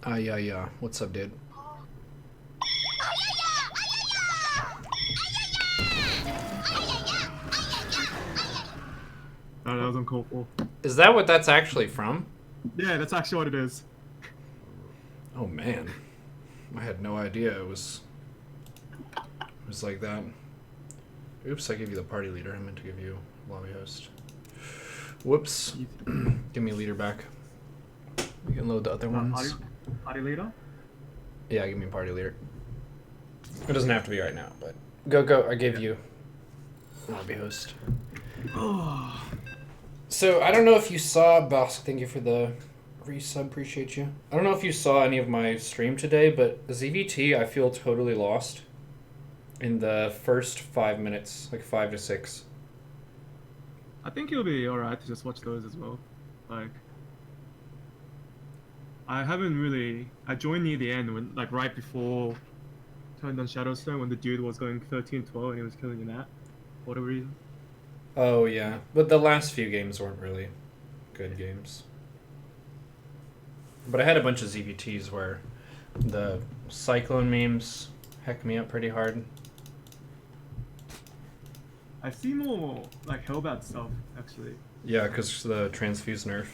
Yeah. What's up, dude? Oh, that was uncalled for. Is that what that's actually from? Yeah, that's actually what it is. Oh man, I had no idea it was like that. Oops, I gave you the party leader. I meant to give you lobby host. Whoops. Give me leader back. We can load the other ones. Party leader? Yeah, give me a party leader. It doesn't have to be right now, but go. I gave you lobby host. So I don't know if you saw, Boss. Thank you for the resub. Appreciate you. I don't know if you saw any of my stream today, but ZvT, I feel totally lost in the first 5 minutes, like 5 to 6. I think it'll be alright to just watch those as well. Like, I haven't really. I joined near the end when, like, right before turned on Shadowstone when the dude was going 13-12 and he was killing an app for whatever reason. Oh yeah, but the last few games weren't really good games. But I had a bunch of ZvTs where the Cyclone memes heck me up pretty hard. I see more like Hellbat stuff actually. Yeah, because the transfuse nerf.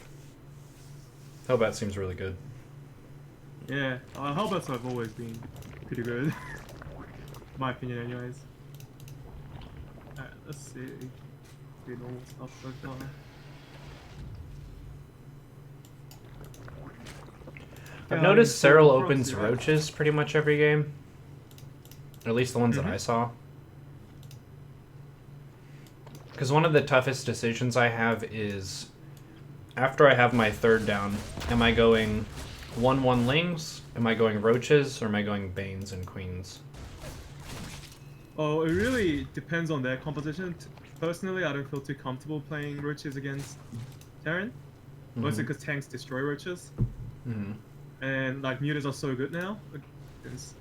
Hellbat seems really good. Yeah, Hellbats have always been pretty good. My opinion, anyways. Alright, let's see. Do normal stuff so far. I've noticed Serral opens roaches pretty much every game. At least the ones that I saw. Because one of the toughest decisions I have is, after I have my third down, am I going 1-1 lings? Am I going roaches? Or am I going banes and queens? Oh, it really depends on their composition. Personally, I don't feel too comfortable playing roaches against Terran. Mostly because tanks destroy roaches. And like mutas are so good now against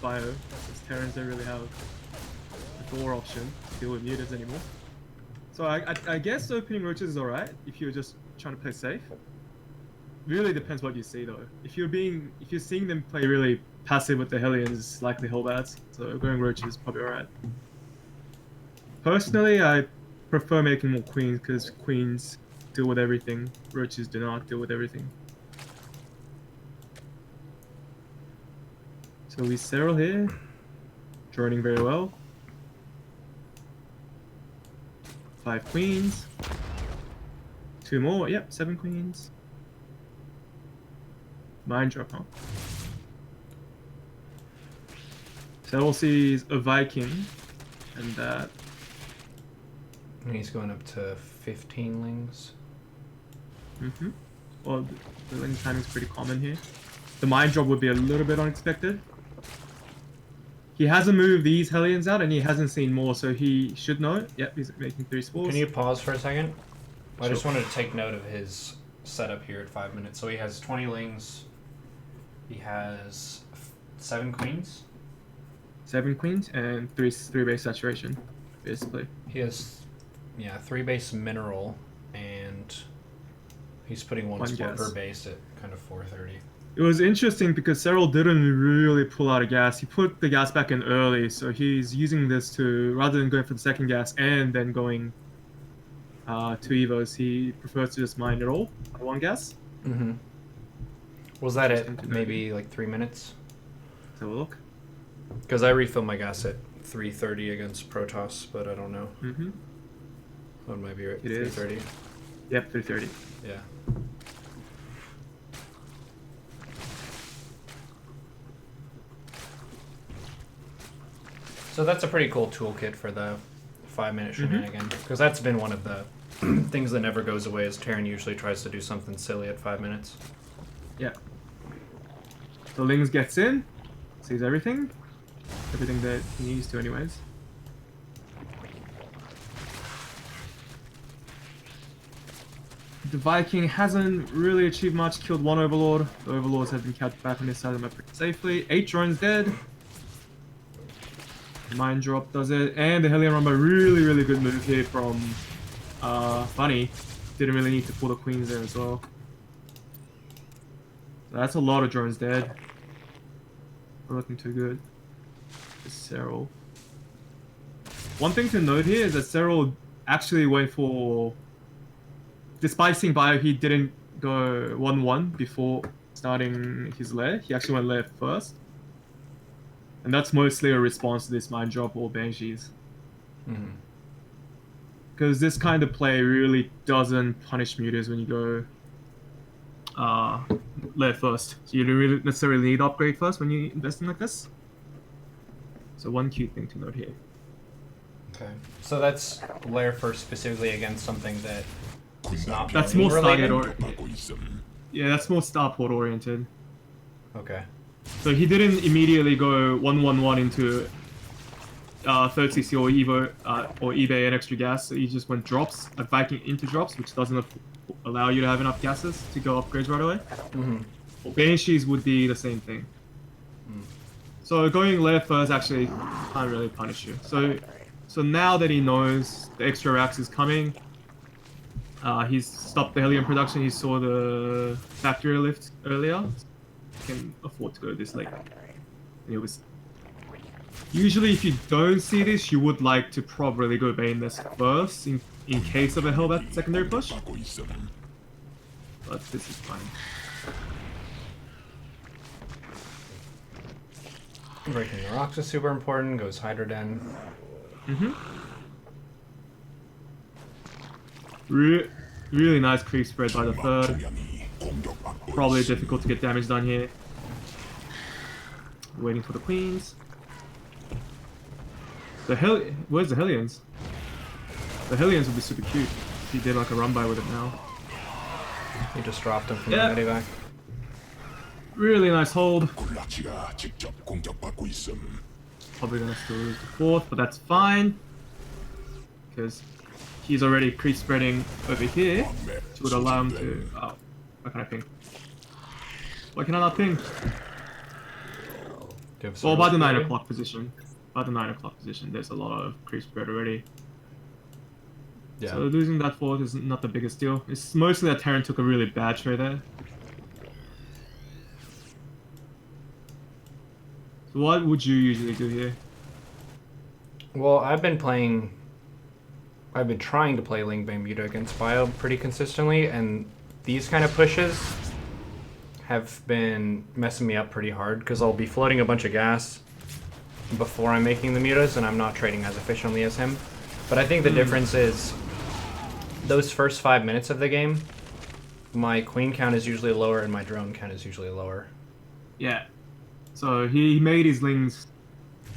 bio. Since Terrans don't really have a door option to deal with mutas anymore. So I guess opening roaches is alright if you're just trying to play safe. Really depends what you see though. If you're seeing them play really passive with the Hellions, it's likely Hellbats. So going roaches is probably alright. Personally, I prefer making more queens because queens deal with everything. Roaches do not deal with everything. So we Serral here, joining very well. 5 queens. 2 more, yep, 7 queens. Mind drop, huh? Serral sees a Viking, and that. And he's going up to 15 lings. Well, the ling timing is pretty common here. The mind drop would be a little bit unexpected. He hasn't moved these Hellions out, and he hasn't seen more, so he should know. Yep, he's making 3 spores. Can you pause for a second? I just wanted to take note of his setup here at 5 minutes. So he has 20 lings. He has 7 queens. 7 queens and 3 base saturation, basically. He has, 3 base mineral, and he's putting 1 spore per base at kind of 430. It was interesting because Serral didn't really pull out a gas. He put the gas back in early, so he's using this to, rather than going for the second gas and then going 2 evos, he prefers to just mine it all at 1 gas. Was that at maybe like 3 minutes? Let's have a look. Because I refilled my gas at 330 against Protoss, but I don't know. What might be right? 330. Yep, 330. Yeah. So that's a pretty cool toolkit for the 5-minute shenanigan, because that's been one of the things that never goes away. Is Terran usually tries to do something silly at 5 minutes. Yeah. The Lings gets in, sees everything that he needs to, anyways. The Viking hasn't really achieved much. Killed 1 Overlord. The Overlords have been kept back on this side of the map pretty safely. 8 drones dead. Mind drop does it, and the Hellion Rumba, really good move here from Funny. Didn't really need to pull the queens there as well. That's a lot of drones dead. Not looking too good. Serral. One thing to note here is that Serral actually went for... Despite seeing bio, he didn't go 1-1 before starting his lair. He actually went lair first. And that's mostly a response to this Mind Drop or Banshees. Because this kind of play really doesn't punish mutas when you go lair first. So you don't really necessarily need upgrade first when you invest in like this. So one cute thing to note here. Okay. So that's lair first specifically against something that is not That's more related? Yeah, that's more starport oriented. Okay. So he didn't immediately go 1-1-1 into third CC or Evo or eBay and extra gas. So he just went drops, like Viking into drops, which doesn't allow you to have enough gases to go upgrades right away. Banshees would be the same thing. So going lair first actually can't really punish you. So now that he knows the extra racks is coming, he's stopped the helium production. He saw the factory lift earlier. He can afford to go this late. And it was usually if you don't see this, you would like to probably go Bane this first in case of a Hellbat secondary push. But this is fine. Breaking the rocks is super important. Goes Hydroden. Really nice creep spread by the third. Probably difficult to get damage done here. Waiting for the queens. Where's the Hellions? The Hellions would be super cute if he did like a run by with it now. He just dropped him from the medevac. Really nice hold. Probably gonna still lose the fourth, but that's fine. Because he's already creep spreading over here, which would allow him to... Oh, why can I ping? Why can I not ping? Well, by the 9 o'clock position. By the 9 o'clock position, there's a lot of creep spread already. Yeah. So losing that fourth is not the biggest deal. It's mostly that Terran took a really bad trade there. So what would you usually do here? Well, I've been trying to play Ling Bane Muta against Bio pretty consistently, and these kind of pushes have been messing me up pretty hard because I'll be floating a bunch of gas before I'm making the mutas, and I'm not trading as efficiently as him. But I think the difference is those first 5 minutes of the game, my queen count is usually lower and my drone count is usually lower. Yeah. So he made his lings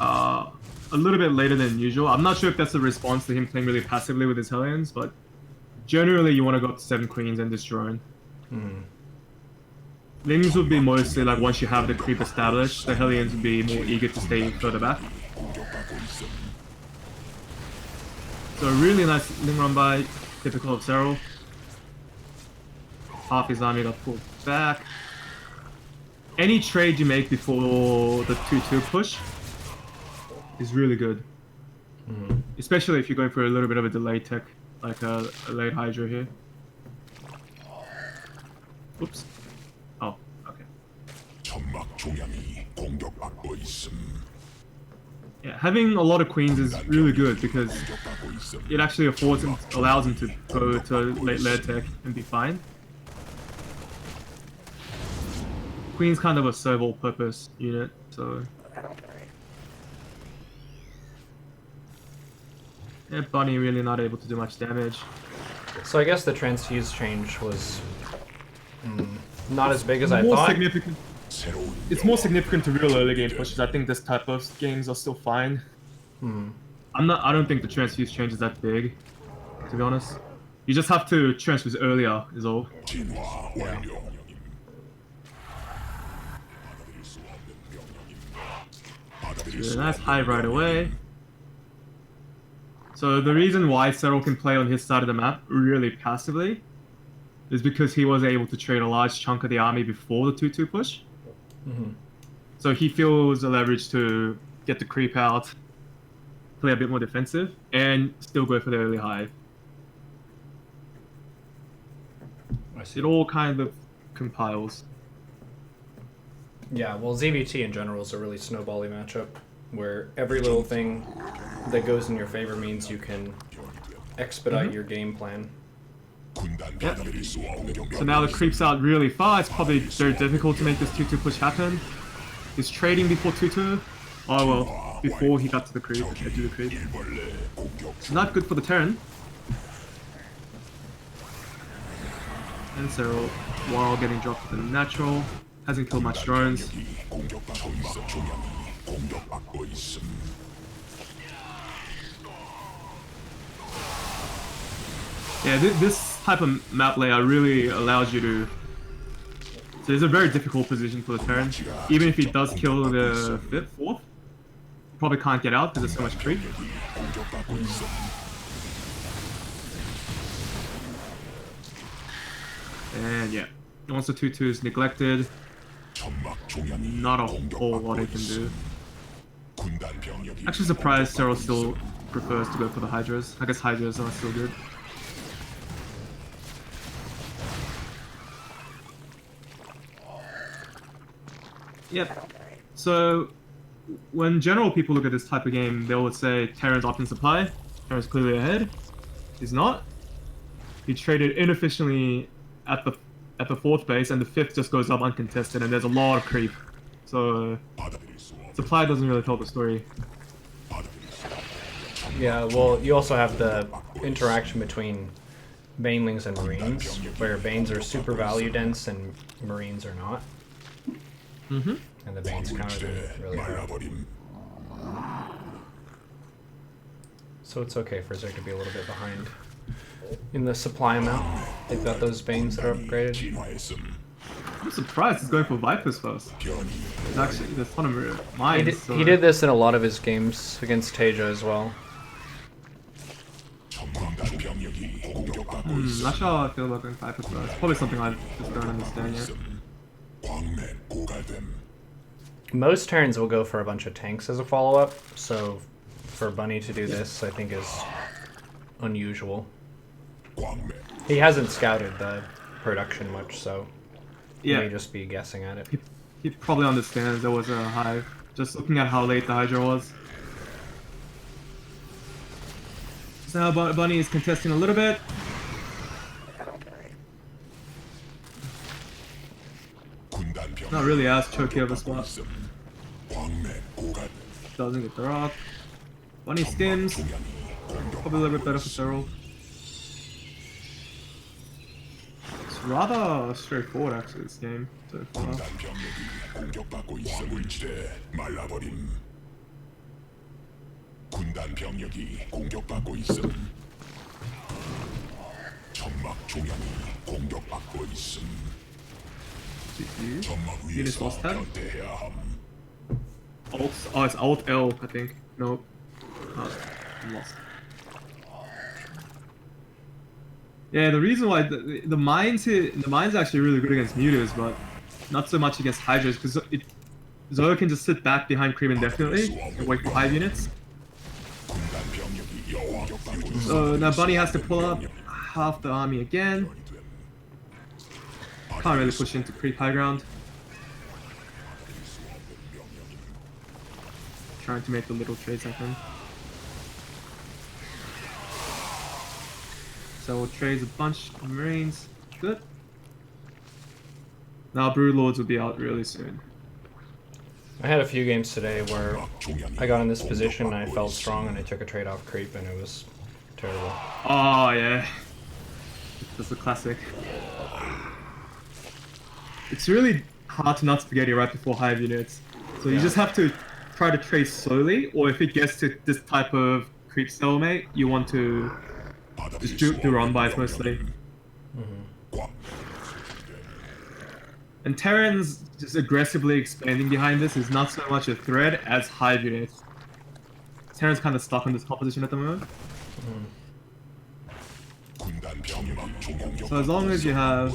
a little bit later than usual. I'm not sure if that's a response to him playing really passively with his Hellions, but generally you want to go up to 7 queens and this drone. Lings would be mostly like once you have the creep established, the Hellions would be more eager to stay further back. So really nice Ling run by, typical of Serral. Half his army got pulled back. Any trade you make before the 2-2 push is really good. Especially if you're going for a little bit of a delayed tech, like a late Hydra here. Oops. Oh, okay. Yeah, having a lot of queens is really good because it actually allows him to go to late layer tech and be fine. Queen's kind of a serve all purpose unit, so... Yeah, Bunny really not able to do much damage. So I guess the transfuse change was not as big as I thought. Significant. It's more significant to real early game pushes. I think this type of games are still fine. I don't think the transfuse change is that big, to be honest. You just have to transfuse earlier, is all. Yeah. Nice hive right away. So the reason why Serral can play on his side of the map really passively is because he was able to trade a large chunk of the army before the 2-2 push. So he feels the leverage to get the creep out, play a bit more defensive, and still go for the early hive. It all kind of compiles. Yeah, well, ZvT in general is a really snowbally matchup, where every little thing that goes in your favor means you can expedite your game plan. Yep. So now the creep's out really far. It's probably very difficult to make this 2-2 push happen. He's trading before 2-2. Oh well, before he got to the creep, edge of the creep. Not good for the Terran. And Serral, while getting dropped to the natural, hasn't killed much drones. Yeah, this type of map layout really allows you to... So it's a very difficult position for the Terran. Even if he does kill the 5th, 4th, probably can't get out because there's so much creep. And yeah, once the 2-2 is neglected, not a whole lot he can do. Actually surprised Serral still prefers to go for the Hydras. I guess Hydras are still good. Yep. So, when general people look at this type of game, they would say Terran's up in supply. Terran's clearly ahead. He's not. He traded inefficiently at the 4th base, and the 5th just goes up uncontested, and there's a lot of creep. So, supply doesn't really tell the story. Yeah, well, you also have the interaction between Banelings and Marines, where Banes are super value dense and Marines are not. And the Banes counter them really hard. So it's okay for Zerg to be a little bit behind in the supply amount. They've got those Banes that are upgraded. I'm surprised he's going for Vipers first. Actually, there's a ton of mines. He did this in a lot of his games against Teja as well. Not sure how I feel about going Vipers first. Probably something I just don't understand yet. Most turns will go for a bunch of tanks as a follow-up, so for Bunny to do this, I think is unusual. He hasn't scouted the production much, so he may just be guessing at it. He probably understands there was a hive, just looking at how late the Hydra was. So now Bunny is contesting a little bit. Not really as choky of a spot. Doesn't get the rock. Bunny skims. Probably a little bit better for Serral. It's rather straightforward actually, this game so far. Units lost tab. Oh, it's Alt L, I think. Nope. I'm lost. Yeah, the reason why the mines are actually really good against mutas, but not so much against Hydras, because Zoe can just sit back behind creep indefinitely and wait for hive units. So now Bunny has to pull up half the army again. Can't really push into creep high ground. Trying to make the little trades happen. So we'll trade a bunch of Marines. Good. Now Broodlords will be out really soon. I had a few games today where I got in this position and I felt strong and I took a trade off creep and it was terrible. Oh yeah. That's a classic. It's really hard to not spaghetti right before hive units. So you just have to try to trade slowly, or if it gets to this type of creep stalemate, you want to just do run buys mostly. And Terran's just aggressively expanding behind this is not so much a threat as hive units. Terran's kind of stuck on this composition at the moment. So as long as you have,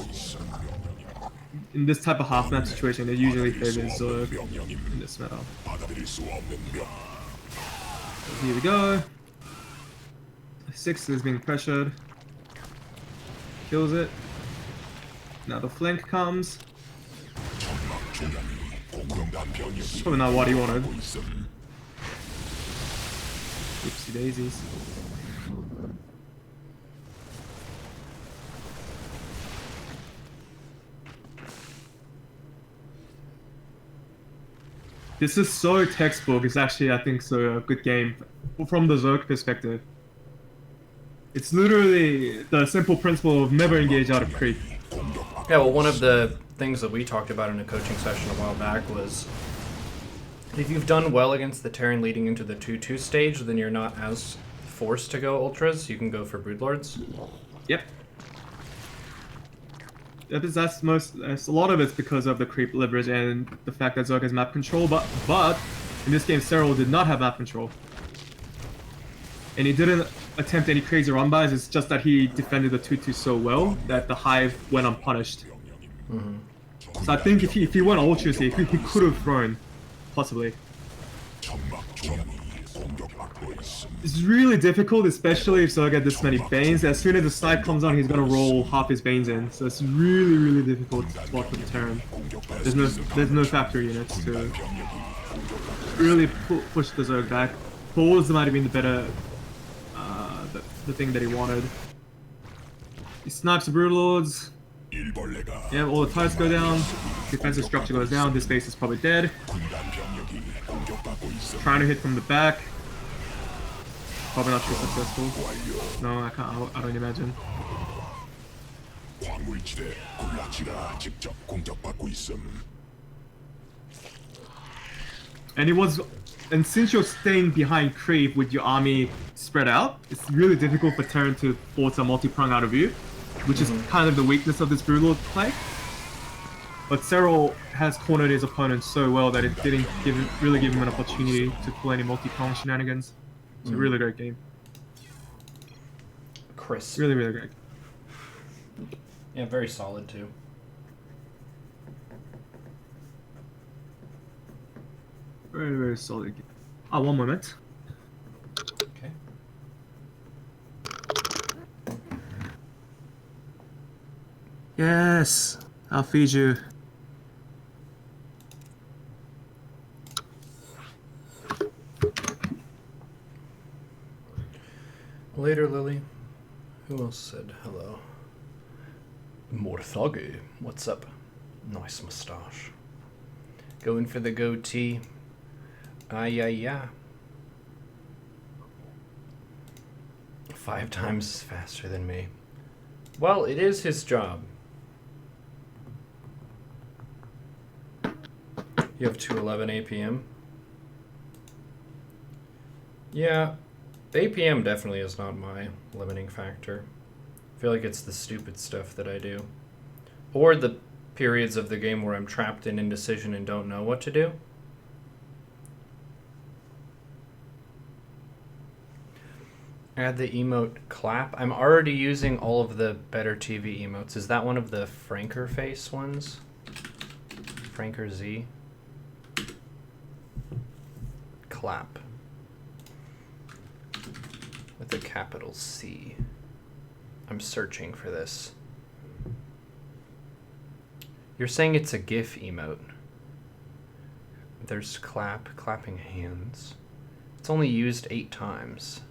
in this type of half map situation, it usually favors Zerg in this meta. So here we go. 6 is being pressured. Kills it. Now the flank comes. Probably not what he wanted. Oopsie daisies. This is so textbook. It's actually, I think, so a good game from the Zerg perspective. It's literally the simple principle of never engage out of creep. Yeah, well, one of the things that we talked about in a coaching session a while back was if you've done well against the Terran leading into the 2-2 stage, then you're not as forced to go ultras. You can go for Broodlords. Yep. That's a lot of it's because of the creep leverage and the fact that Zerg has map control, but in this game Serral did not have map control. And he didn't attempt any crazy run bys, it's just that he defended the 2-2 so well that the hive went unpunished. Mm-hmm. So I think if he went ultras here, he could have thrown, possibly. It's really difficult, especially if Zerg had this many Banes. As soon as the snipe comes on, he's gonna roll half his Banes in. So it's really, really difficult to spot for the Terran. There's no factory units to really push the Zerg back. Pause might have been the better, the thing that he wanted. He snipes the Broodlords. Yeah, all the turrets go down. Defensive structure goes down. This base is probably dead. Trying to hit from the back. Probably not too successful. No, I can't. I don't imagine. And since you're staying behind creep with your army spread out, it's really difficult for Terran to force a multi-prong out of view, which is kind of the weakness of this Broodlord play. But Serral has cornered his opponent so well that it didn't really give him an opportunity to pull any multi-prong shenanigans. It's a really great game. Crisp. Really, really great. Yeah, very solid too. Very, very solid game. One moment. Okay. Yes, I'll feed you. Later, Lily. Who else said hello? Morthagi. What's up? Nice mustache. Going for the goatee. Yeah. 5 times faster than me. Well, it is his job. You have 211 APM? Yeah. APM definitely is not my limiting factor. I feel like it's the stupid stuff that I do. Or the periods of the game where I'm trapped in indecision and don't know what to do. Add the emote clap. I'm already using all of the better TV emotes. Is that one of the Franker face ones? Franker Z? Clap. With a capital C. I'm searching for this. You're saying it's a GIF emote. There's clapping hands. It's only used 8 times.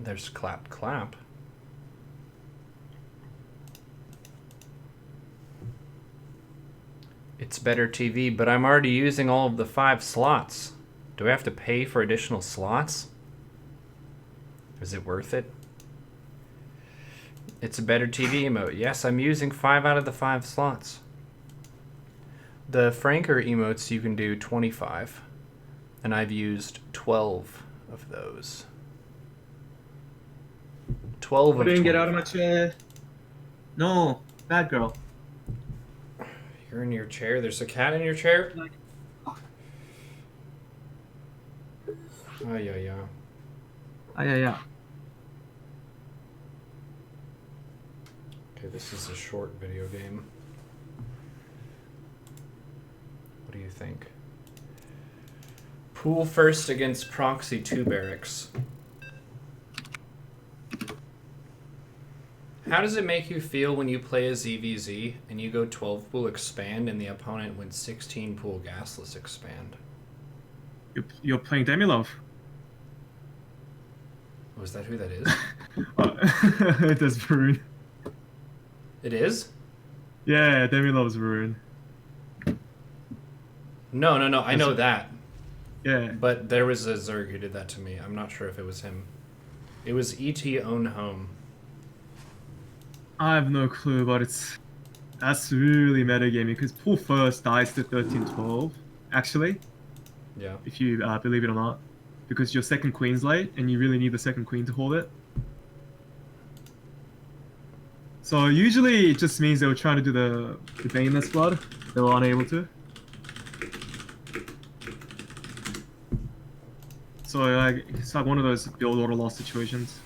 There's clap. It's better TV, but I'm already using all of the 5 slots. Do I have to pay for additional slots? Is it worth it? It's a better TV emote. Yes, I'm using 5 out of the 5 slots. The Franker emotes, you can do 25. And I've used 12 of those. 12 of 20. Get out of my chair. No, bad girl. You're in your chair? There's a cat in your chair? Oh, yeah. Yeah. Okay, this is a short video game. What do you think? Pool first against proxy 2 barracks. How does it make you feel when you play a ZvZ and you go 12 pool expand and the opponent wins 16 pool gasless expand? You're playing Demilov. Was that who that is? It is Varun. It is? Yeah, Demilov's Varun. No, I know that. Yeah. But there was a Zerg who did that to me. I'm not sure if it was him. It was ET Own Home. I have no clue, but that's really metagaming because pool first dies to 13-12. Actually, Yeah. if you believe it or not, because your second queen's late and you really need the second queen to hold it. So usually it just means they were trying to do the Baneless Blood. They were unable to. So like, it's like one of those build order loss situations.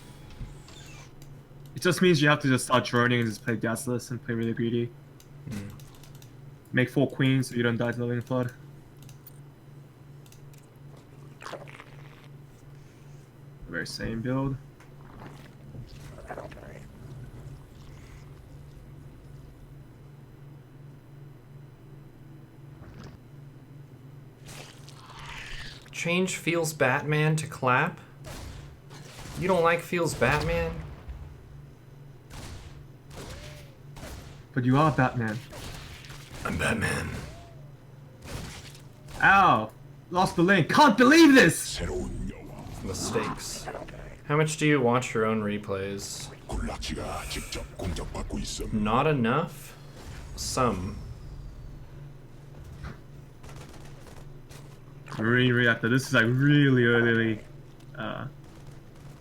It just means you have to just start droning and just play gasless and play really greedy. Mm. Make 4 queens so you don't die to the Living Flood. Very same build. Change Feels Batman to Clap? You don't like Feels Batman? But you are Batman. I'm Batman. Ow! Lost the link. Can't believe this! Mistakes. How much do you watch your own replays? Not enough? Some. Marine Reactor. This is like really early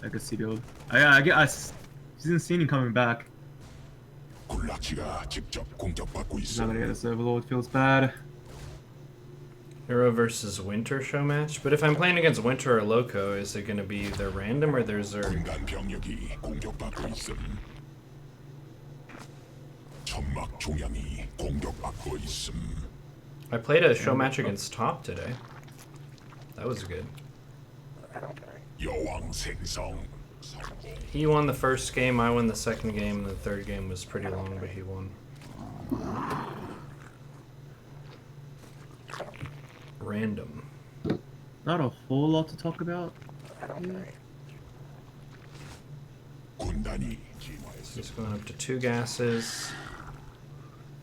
legacy build. I didn't see him coming back. Not gonna get this Overlord, feels bad. Neuro versus Winter show match? But if I'm playing against Winter or Loco, is it gonna be their random or their Zerg? I played a show match against Top today. That was good. He won the first game, I won the second game, and the third game was pretty long, but he won. Random. Not a whole lot to talk about. He's going up to 2 gases.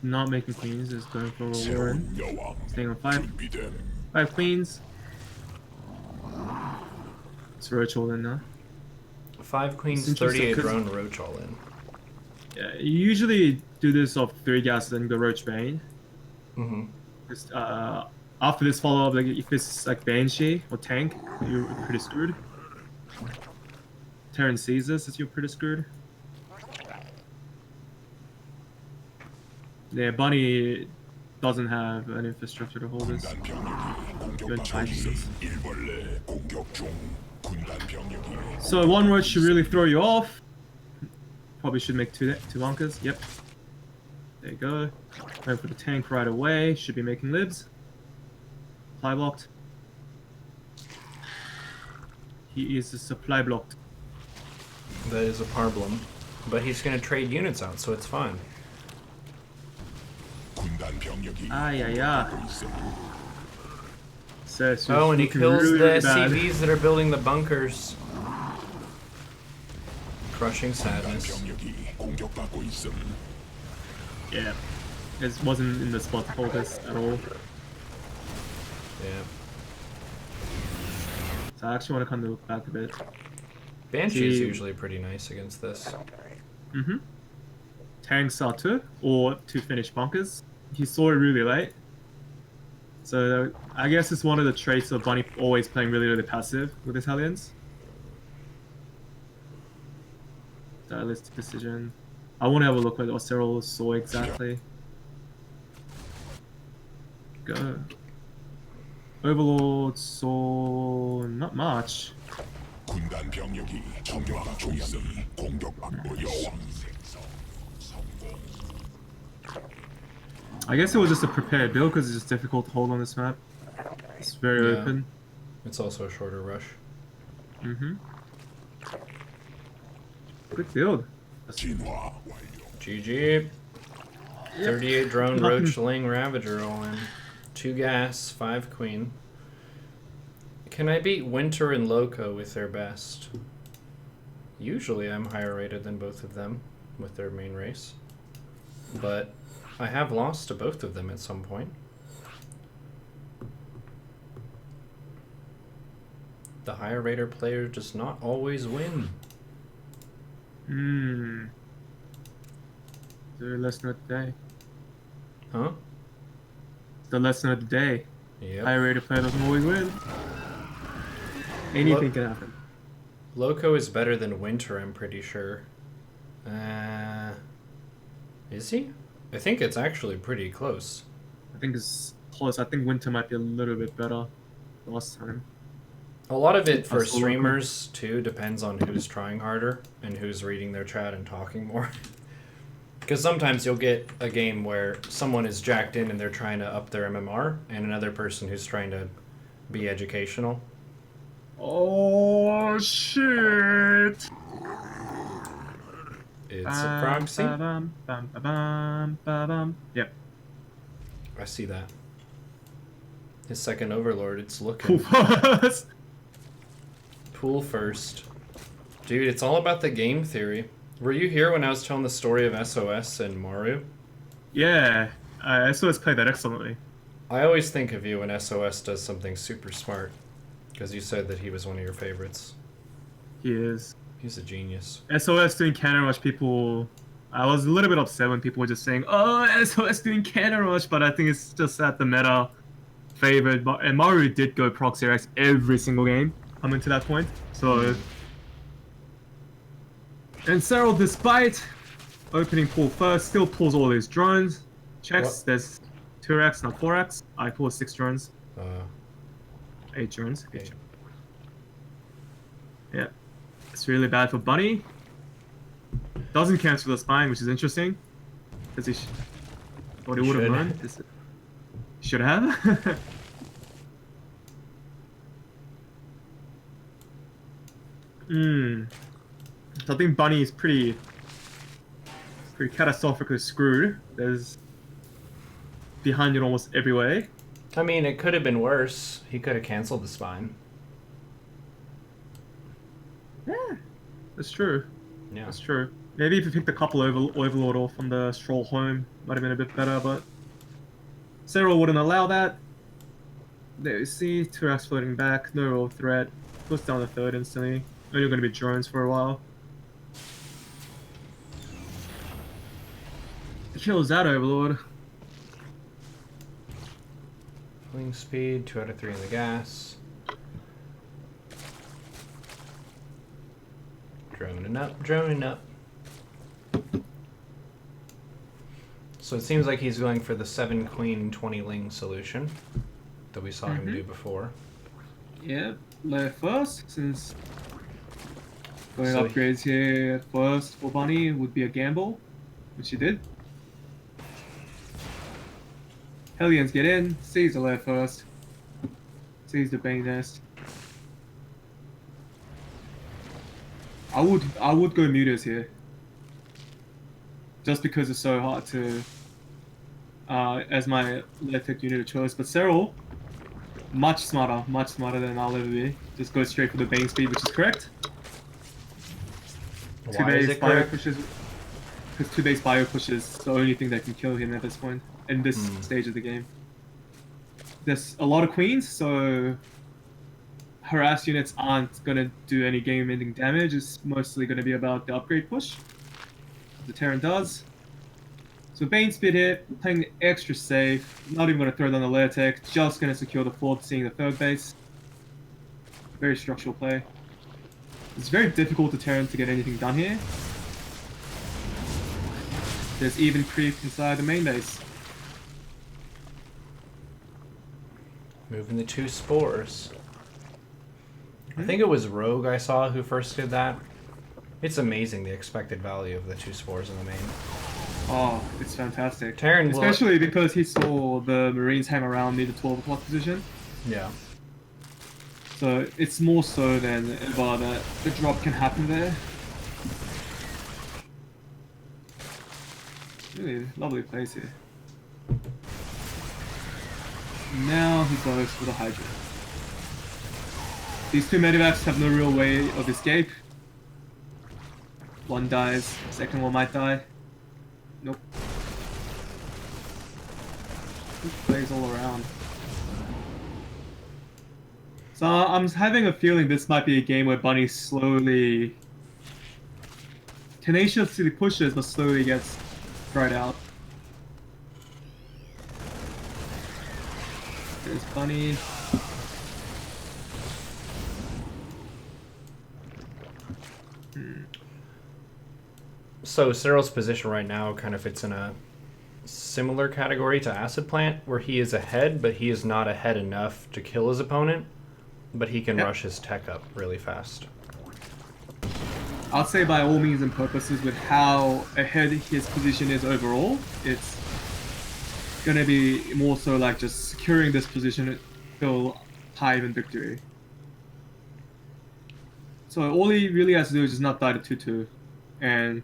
Not making queens, is going for a Warren. Staying on 5. 5 queens. It's Roach all in now. 5 queens, 38 drone, Roach all in. Yeah, you usually do this off 3 gases and go Roach Bane. Mm-hmm. Just, after this follow up, like if it's like Banshee or Tank, you're pretty screwed. Terran sees this, you're pretty screwed. Yeah, Bunny doesn't have an infrastructure to hold this. So 1 Roach should really throw you off. Probably should make 2 bunkers. Yep. There you go. Going for the tank right away. Should be making libs. Supply blocked. He is supply blocked. That is a problem. But he's going to trade units out, so it's fine. So and he kills really the SCVs that are building the bunkers. Crushing sadness. Yeah. It wasn't in the spot to hold this at all. Yeah. So I actually want to kind of look back a bit. Banshee is usually pretty nice against this. Mm-hmm. Tanks are 2, or 2 finished bunkers. He saw it really late. So I guess it's one of the traits of Bunny always playing really, really passive with Italians. Stylistic decision. I want to have a look at what Serral saw exactly. Go. Overlord saw not much. I guess it was just a prepared build because it's just difficult to hold on this map. It's very open. It's also a shorter rush. Mm-hmm. Good build. GG. 38 drone Nothing. roachling ravager all in. 2 gas, 5 queen. Can I beat Winter and Loco with their best? Usually I'm higher rated than both of them with their main race. But I have lost to both of them at some point. The higher rated player does not always win. The lesson of the day. Huh? The lesson of the day. Yep. Higher rated player doesn't always win. Anything can happen. Loco is better than Winter, I'm pretty sure. Is he? I think it's actually pretty close. I think it's close. I think Winter might be a little bit better last time. A lot of it for That's streamers, too, depends on who's trying harder and who's reading their chat and talking more. Because sometimes you'll get a game where someone is jacked in and they're trying to up their MMR, and another person who's trying to be educational. Oh, shit! It's a proxy. Yep. I see that. His second overlord, it's looking. Pool first. Dude, it's all about the game theory. Were you here when I was telling the story of SOS and Maru? Yeah, SOS played that excellently. I always think of you when SOS does something super smart. Because you said that he was one of your favorites. He is. He's a genius. SOS doing cannon rush, people... I was a little bit upset when people were just saying, oh, SOS doing cannon rush, but I think it's just that the meta favored... And Maru did go proxy X every single game coming to that point, so... And Serral, despite opening pool first, still pulls all his drones. Checks, What? there's 2x, not 4x. I pulled 6 drones. 8 drones. Okay. Yeah. It's really bad for Bunny. Doesn't cancel the spine, which is interesting. Because he what he would have learned. Should have. I think Bunny is pretty catastrophically screwed. There's behind it almost every way. I mean, it could have been worse. He could have canceled the spine. Yeah, that's true. Yeah. That's true. Maybe if you picked a couple Overlord off on the stroll home, might have been a bit better, but Serral wouldn't allow that. There you see, 2x floating back, no real threat. Puts down the third instantly. Only going to be drones for a while. Kills that Overlord. Wing speed, 2 out of 3 in the gas. Droning up, droning up. So it seems like he's going for the 7 queen, 20 ling solution that we saw him do before. Yeah, layer first, since going So upgrades here at first for Bunny would be a gamble, which he did. Hellions get in, sees the layer first, sees the Bane nest. I would go Mutas here, just because it's so hard to as my left pick unit of choice. But Serral, much smarter than I'll ever be. Just go straight for the Bane speed, which is correct. Why is it bio correct? pushes, because 2 base bio push is the only thing that can kill him at this point in this stage of the game. There's a lot of queens, so harass units aren't gonna do any game-ending damage. It's mostly gonna be about the upgrade push. The Terran does. So Bane speed hit, playing extra safe. Not even gonna throw down the layer tech. Just gonna secure the fourth, seeing the third base. Very structural play. It's very difficult to Terran to get anything done here. There's even creep inside the main base. Moving the 2 spores. I think it was Rogue I saw who first did that. It's amazing the expected value of the 2 spores in the main. Oh, it's fantastic. Terran will- Especially because he saw the Marines hang around near the 12 o'clock position. Yeah. So it's more so than ever that the drop can happen there. Really lovely place here. Now he goes for the Hydra. These two medivacs have no real way of escape. One dies, second one might die. Nope. He plays all around. So I'm having a feeling this might be a game where Bunny slowly, tenaciously pushes but slowly gets dried out. There's Bunny. So Serral's position right now kind of fits in a similar category to Acid Plant, where he is ahead, but he is not ahead enough to kill his opponent, but he can rush his tech up really fast. I'll say by all means and purposes, with how ahead his position is overall, it's gonna be more so like just securing this position till high even victory. So all he really has to do is just not die to 2-2, and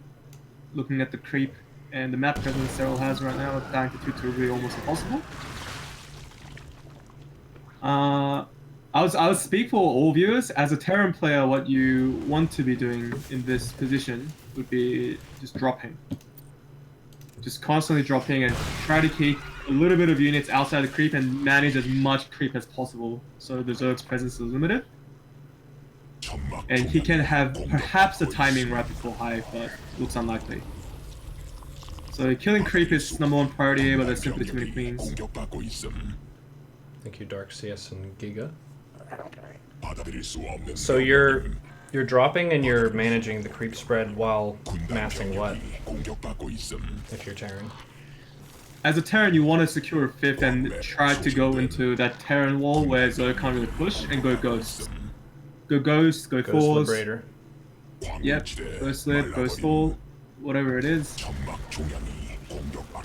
looking at the creep and the map presence Serral has right now, dying to 2-2 will be almost impossible. I would speak for all viewers. As a Terran player, what you want to be doing in this position would be just dropping. Just constantly dropping and try to keep a little bit of units outside the creep and manage as much creep as possible so the Zerg's presence is limited. And he can have perhaps a timing right before hive, but looks unlikely. So killing creep is #1 priority here, but there's simply too many queens. Thank you, Dark CS and Giga. So you're dropping and you're managing the creep spread while massing what? If you're Terran. As a Terran, you want to secure a 5th and try to go into that Terran wall where Zerg can't really push and go Ghost. Go Ghost, go Force. Liberator. Yep, Ghost Lib, Ghost Fall, whatever it is.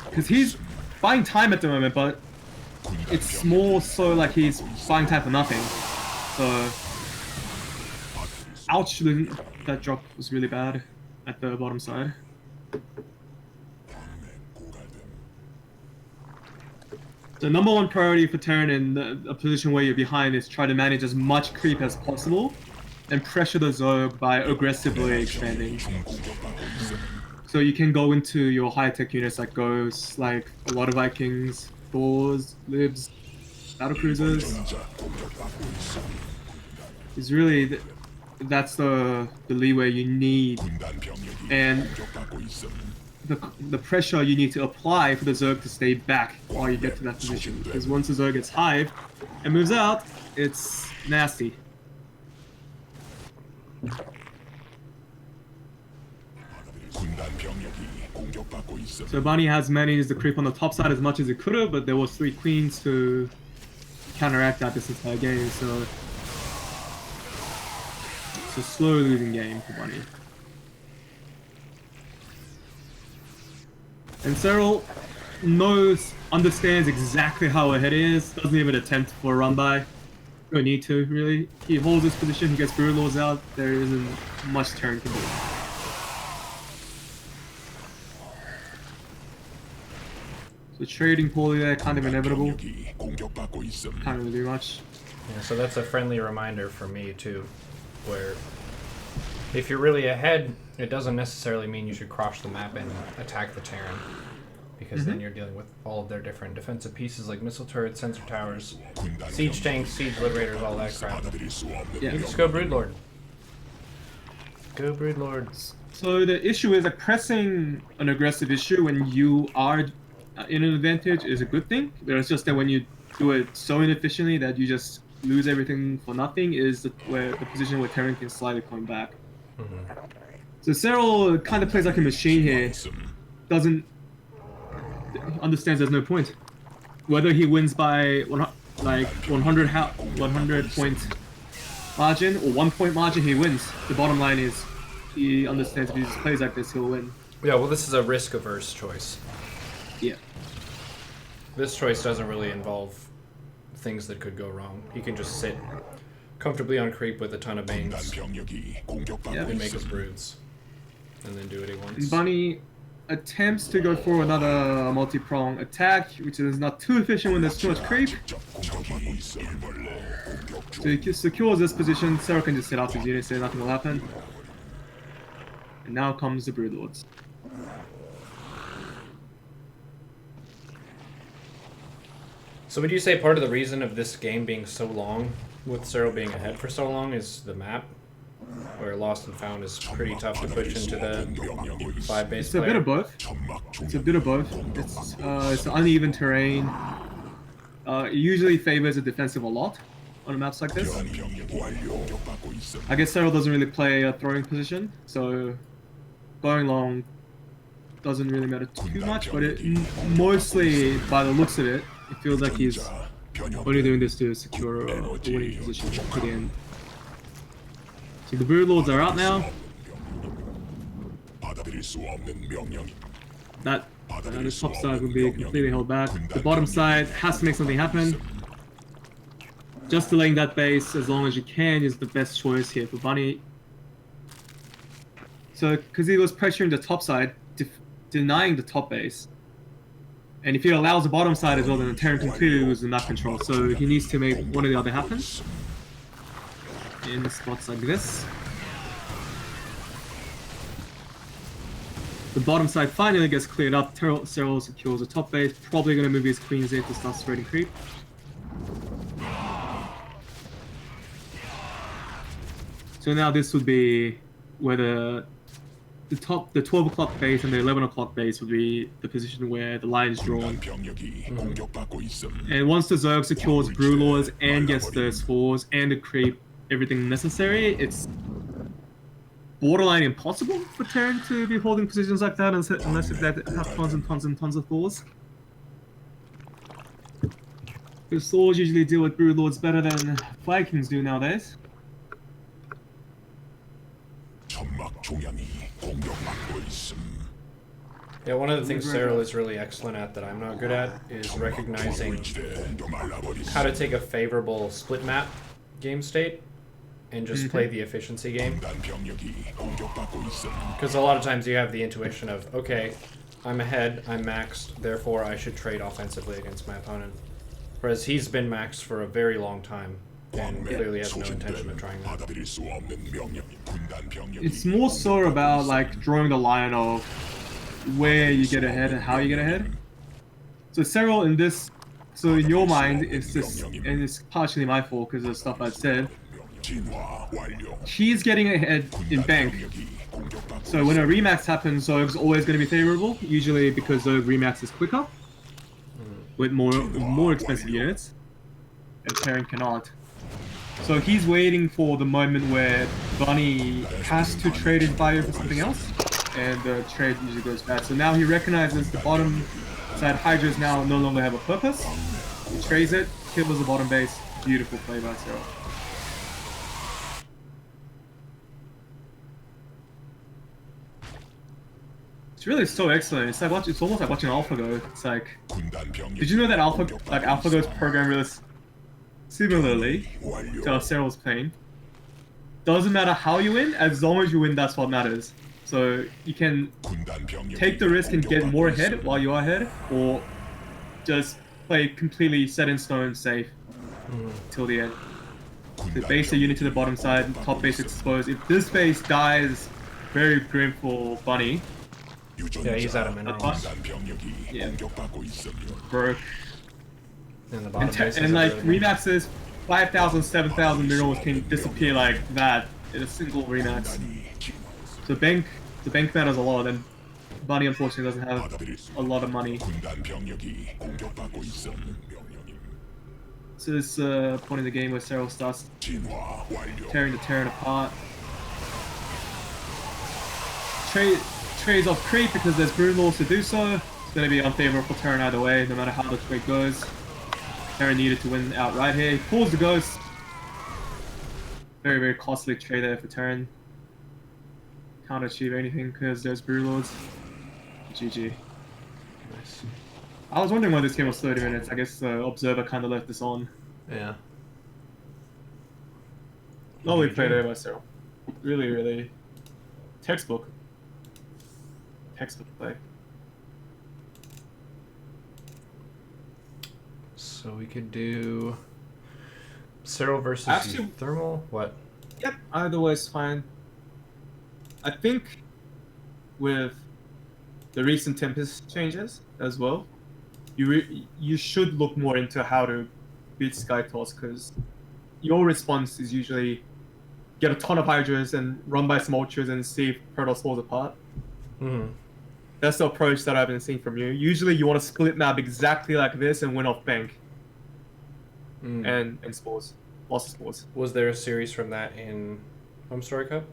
Because he's buying time at the moment, but it's more so like he's buying time for nothing. So, ouch, that drop was really bad at the bottom side. The #1 priority for Terran in a position where you're behind is try to manage as much creep as possible and pressure the Zerg by aggressively expanding. So you can go into your high-tech units like Ghosts, like a lot of Vikings, Thors, Libs, Battlecruisers. It's really, that's the leeway you need, and the pressure you need to apply for the Zerg to stay back while you get to that position. Because once the Zerg gets hived and moves out, it's nasty. So Bunny has managed to creep on the top side as much as he could have, but there was 3 queens to counteract that this entire game, so it's a slow losing game for Bunny. And Serral understands exactly how ahead he is, doesn't even attempt for a run by. Don't need to, really. He holds his position, he gets Brood Lords out, there isn't much Terran can do. So trading poorly there, kind of inevitable. Can't really do much. Yeah, so that's a friendly reminder for me too, where if you're really ahead, it doesn't necessarily mean you should cross the map and attack the Terran, because then you're dealing with all of their different defensive pieces like missile turrets, sensor towers, siege tanks, siege liberators, all that crap. Yeah. You just go Broodlord. Go Broodlord. So the issue is that pressing an aggressive issue when you are in an advantage is a good thing, but it's just that when you do it so inefficiently that you just lose everything for nothing is the position where Terran can slightly come back. So Serral kind of plays like a machine here, understands there's no point. Whether he wins by 100 point margin or 1 point margin, he wins. The bottom line is he understands if he just plays like this, he'll win. Yeah, well, this is a risk-averse choice. Yeah. This choice doesn't really involve things that could go wrong. He can just sit comfortably on creep with a ton of banes and make his broods, and then do what he wants. Bunny attempts to go for another multi-prong attack, which is not too efficient when there's too much creep. So he secures this position, Serral can just sit out his units so nothing will happen. And now comes the Broodlords. So would you say part of the reason of this game being so long, with Serral being ahead for so long, is the map? Where Lost and Found is pretty tough to push into the 5-base It's a bit of both. It's a bit of both. It's uneven terrain. It usually favors a defensive a lot on maps like this. I guess Serral doesn't really play a throwing position, so going long doesn't really matter too much, but it mostly, by the looks of it, it feels like he's only doing this to secure a winning position to the end. So the Broodlords are out now. The top side will be completely held back. The bottom side has to make something happen. Just delaying that base as long as you can is the best choice here for Bunny. So, because he was pressuring the top side, denying the top base. And if he allows the bottom side as well, then the Terran completely loses the map control. So he needs to make one or the other happen. In spots like this. The bottom side finally gets cleared up. Serral secures the top base. Probably going to move his queens in to start spreading creep. So now this would be where the 12 o'clock base and the 11 o'clock base would be the position where the line is drawn. And once the Zerg secures Broodlords and gets the spores and the creep, everything necessary, it's borderline impossible for Terran to be holding positions like that unless they have tons and tons and tons of Thors. Because Thors usually deal with Broodlords better than Flag Kings do nowadays. Yeah, one of the things Serral is really excellent at that I'm not good at is recognizing how to take a favorable split map game state and just play the efficiency game. Because a lot of times you have the intuition of, okay, I'm ahead, I'm maxed, therefore I should trade offensively against my opponent. Whereas he's been maxed for a very long time and clearly has no intention of trying that. It's more so about like drawing the line of where you get ahead and how you get ahead. So Serral in this, so in your mind, it's just, and it's partially my fault because of the stuff I've said, he's getting ahead in bank. So when a remax happens, Zerg's always going to be favorable, usually because Zerg remax is quicker, with more expensive units, and Terran cannot. So he's waiting for the moment where Bunny has to trade his bio for something else, and the trade usually goes bad. So now he recognizes the bottom side Hydras now no longer have a purpose. He trades it, kills the bottom base. Beautiful play by Serral. It's really so excellent. It's like it's almost like watching AlphaGo. It's like, did you know that AlphaGo's program really similarly to how Serral's playing? Doesn't matter how you win, as long as you win, that's what matters. So you can take the risk and get more ahead while you are ahead, or just play completely set in stone safe till the end. The base a unit to the bottom side, top base exposed. If this base dies, very grim for Bunny. Yeah, he's out of minerals. Yeah. Broke. And the bottom base And like remaxes, 5,000, 7,000 minerals can disappear like that in a single remax. So the bank matters a lot, and Bunny unfortunately doesn't have a lot of money. So this point in the game where Serral starts tearing the Terran apart. Trades off creep because there's Broodlords to do so. It's going to be unfavorable for Terran either way, no matter how the trade goes. Terran needed to win outright here. He pulls the Ghost. Very, very costly trade there for Terran. Can't achieve anything because there's Broodlords. GG. Nice. I was wondering why this game was 30 minutes. I guess the Observer kind of left this on. Yeah. Lovely play there by Serral. Really, really textbook play. So we could do Serral versus Actually- Thermal. What? Yep, either way is fine. I think with the recent Tempest changes as well, you should look more into how to beat Skytoss, because your response is usually get a ton of Hydras and run by some Ultras and see if Protoss falls apart. Mm-hmm. That's the approach that I've been seeing from you. Usually you want to split map exactly like this and win off bank and spores. Lots of spores. Was there a series from that in Home Story Cup?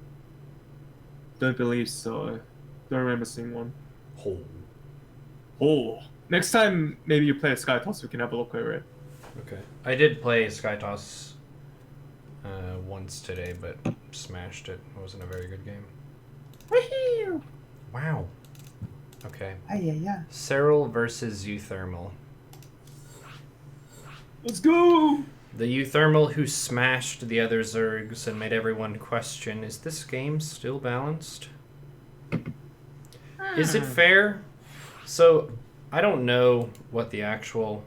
Don't believe so. Don't remember seeing one. Oh. Oh. Next time maybe you play a Skytoss, we can have a look over it. Okay. I did play Skytoss once today, but smashed it. It wasn't a very good game. Woohoo! Wow. Okay. Yeah. Serral versus Euthermal. Let's go! The Euthermal who smashed the other Zergs and made everyone question, is this game still balanced? Is it fair? So, I don't know what the actual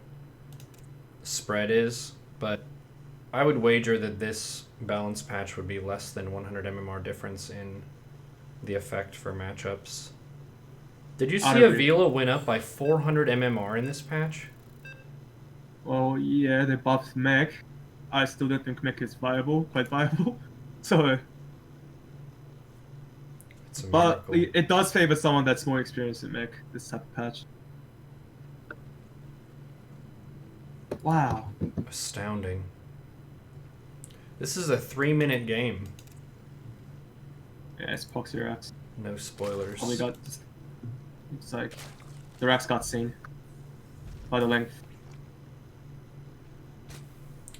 spread is, but I would wager that this balance patch would be less than 100 MMR difference in the effect for matchups. Did you see Avila went up by 400 MMR in this patch? Well, yeah, they buffed Mech. I still don't think Mech is quite viable. So, It's a but miracle. it does favor someone that's more experienced in Mech, this type of patch. Wow. Astounding. This is a 3-minute game. Yeah, it's proxy racks. No spoilers. Probably got. It's like the racks got seen by the length.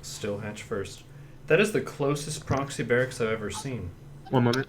Still hatch first. That is the closest proxy barracks I've ever seen. One moment.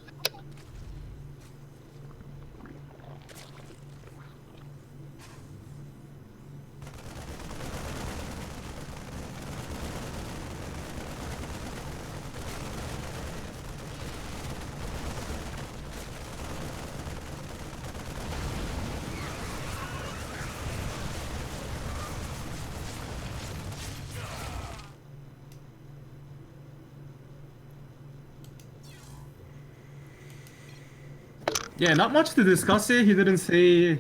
Yeah, not much to discuss here. He didn't say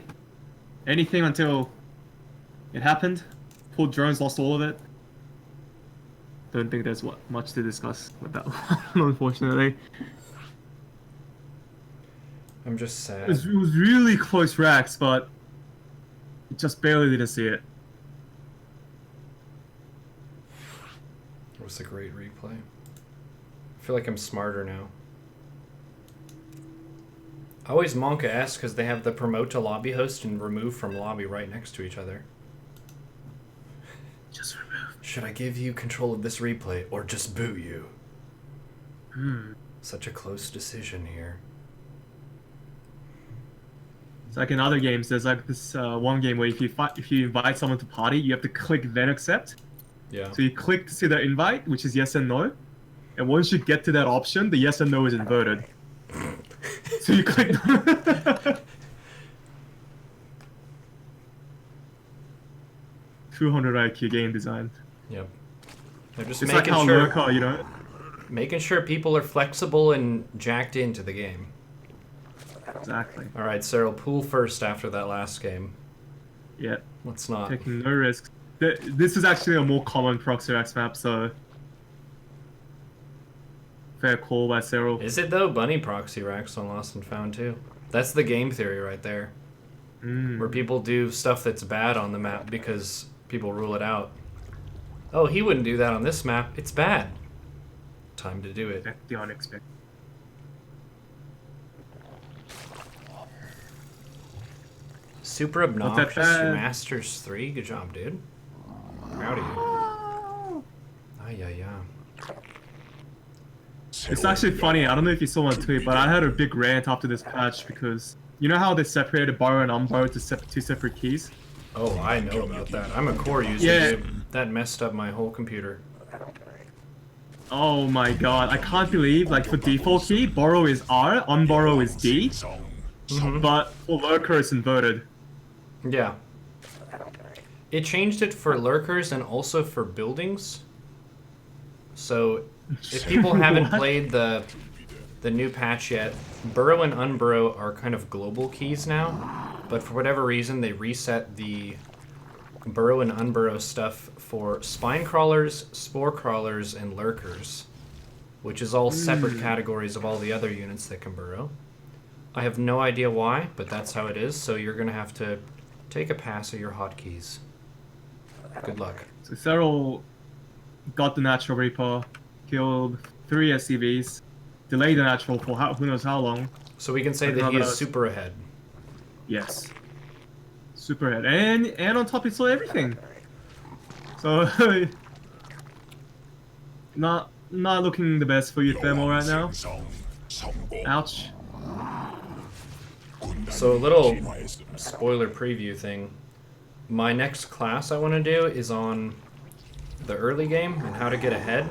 anything until it happened. Pulled drones, lost all of it. Don't think there's much to discuss with that one, unfortunately. I'm just sad. It was really close racks, but just barely didn't see it. It was a great replay. I feel like I'm smarter now. I always Monka S because they have the promote to lobby host and remove from lobby right next to each other. Just remove. Should I give you control of this replay or just boot you? Such a close decision here. It's like in other games, there's like this one game where if you invite someone to party, you have to click then accept. Yeah. So you click to see the invite, which is yes and no. And once you get to that option, the yes and no is inverted. So you click. 200 IQ game design. Yep. They're just It's like making how sure, Lurker, you know. making sure people are flexible and jacked into the game. Exactly. All right, Serral, pool first after that last game. Yeah. Let's not. Taking no risks. This is actually a more common proxy racks map, so fair call by Serral. Is it though? Bunny proxy racks on Lost and Found too. That's the game theory right there. Where people do stuff that's bad on the map because people rule it out. Oh, he wouldn't do that on this map. It's bad. Time to do it. Expect the unexpected. Super obnoxious bad. Masters 3. Good job, dude. Proud of you. Yeah. It's actually funny. I don't know if you saw my tweet, but I had a big rant after this patch because you know how they separated borrow and unborrow to two separate keys? Oh, I know about that. I'm a core user, Yeah. dude. That messed up my whole computer. Oh my god, I can't believe, like, for default key, borrow is R, unborrow is D, but for lurker it's inverted. Yeah. It changed it for lurkers and also for buildings. So if people haven't What? played the new patch yet, burrow and unburrow are kind of global keys now, but for whatever reason they reset the burrow and unburrow stuff for spine crawlers, spore crawlers, and lurkers, which is all separate categories of all the other units that can burrow. I have no idea why, but that's how it is, so you're going to have to take a pass at your hotkeys. Good luck. So Serral got the natural Reaper, killed 3 SCVs, delayed the natural for who knows how long. So we can say that he is super ahead. Yes. Super ahead. And on top he saw everything. So not looking the best for you Thermal right now. Ouch. So a little spoiler preview thing. My next class I want to do is on the early game and how to get ahead,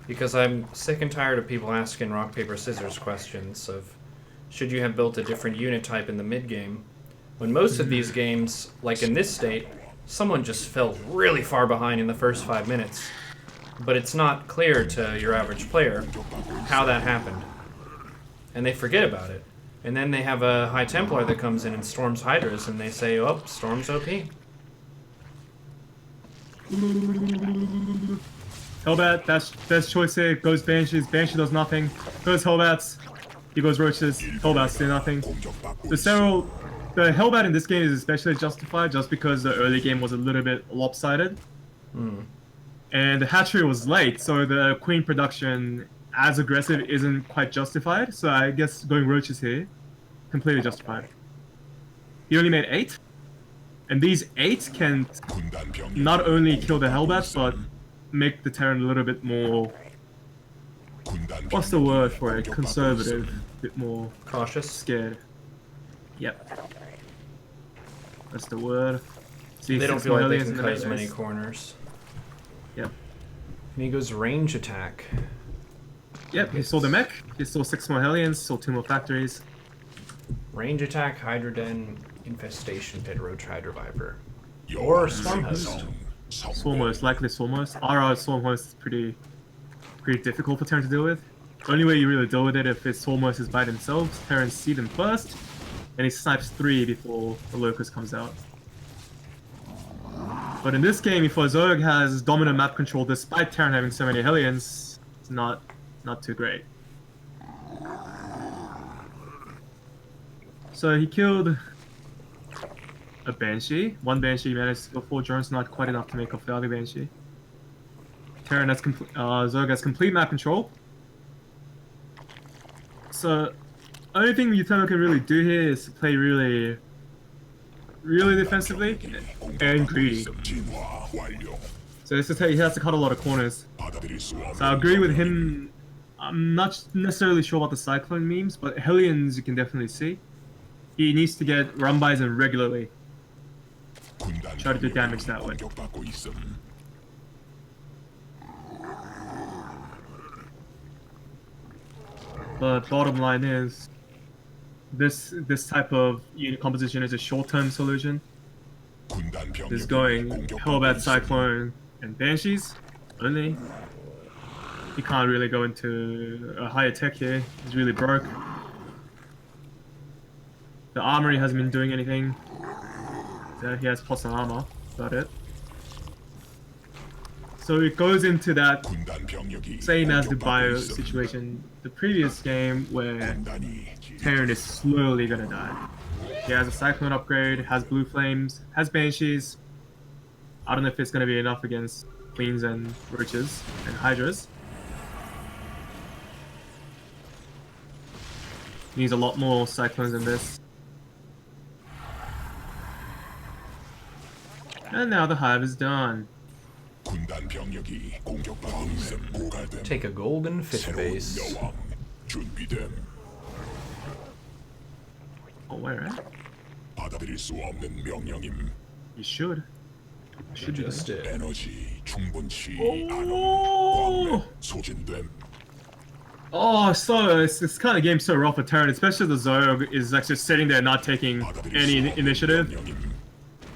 because I'm sick and tired of people asking rock, paper, scissors questions of should you have built a different unit type in the mid game, when most of these games, like in this state, someone just fell really far behind in the first 5 minutes, but it's not clear to your average player how that happened, and they forget about it. And then they have a High Templar that comes in and storms Hydras, and they say, oh, Storm's OP. Hellbat, that's best choice here. Goes Banshees, Banshee does nothing. Goes Hellbats, he goes Roaches, Hellbats do nothing. The Hellbat in this game is especially justified just because the early game was a little bit lopsided. And the hatchery was late, so the Queen production as aggressive isn't quite justified, so I guess going Roaches here, completely justified. He only made 8, and these 8 can not only kill the Hellbats, but make the Terran a little bit more... What's the word for it? Conservative. A bit more... Cautious. Scared. Yep. That's the word. See, They don't feel like they can in the cut as mid many base. corners. Yep. And he goes range attack. Yep, he saw the mech, he saw 6 more Hellions, saw 2 more factories. Range attack, Hydra Den, Infestation Pit, Roach Hydra Viper. Or Swarm Host. Swarmhost, likely Swarmhost. RR Swarmhost is pretty difficult for Terran to deal with. The only way you really deal with it if his Swarmhost is by themselves, Terran see them first, and he snipes 3 before the Locust comes out. But in this game, if a Zerg has dominant map control despite Terran having so many Hellions, it's not too great. So he killed a Banshee. 1 Banshee managed to kill 4 drones, not quite enough to make off the other Banshee. Terran has Zerg has complete map control. So, only thing Uthermal can really do here is play really defensively and greedy. So this is how he has to cut a lot of corners. So I agree with him. I'm not necessarily sure about the Cyclone memes, but Hellions you can definitely see. He needs to get run-bys in regularly. Try to do damage that way. But bottom line is, this type of unit composition is a short-term solution. Is going Hellbat, Cyclone, and Banshees only. He can't really go into a higher tech here. He's really broke. The armory hasn't been doing anything. So he has plus on armor. About it. So it goes into that same as the bio situation, the previous game where Terran is slowly gonna die. He has a Cyclone upgrade, has Blue Flames, has Banshees. I don't know if it's gonna be enough against Queens and Roaches and Hydras. He needs a lot more Cyclones than this. And now the hive is done. Take a golden fish base. Oh, where at? You should. Should do Just that. did. Oh! Oh, so this kind of game's so rough for Terran, especially the Zerg is actually sitting there not taking any initiative.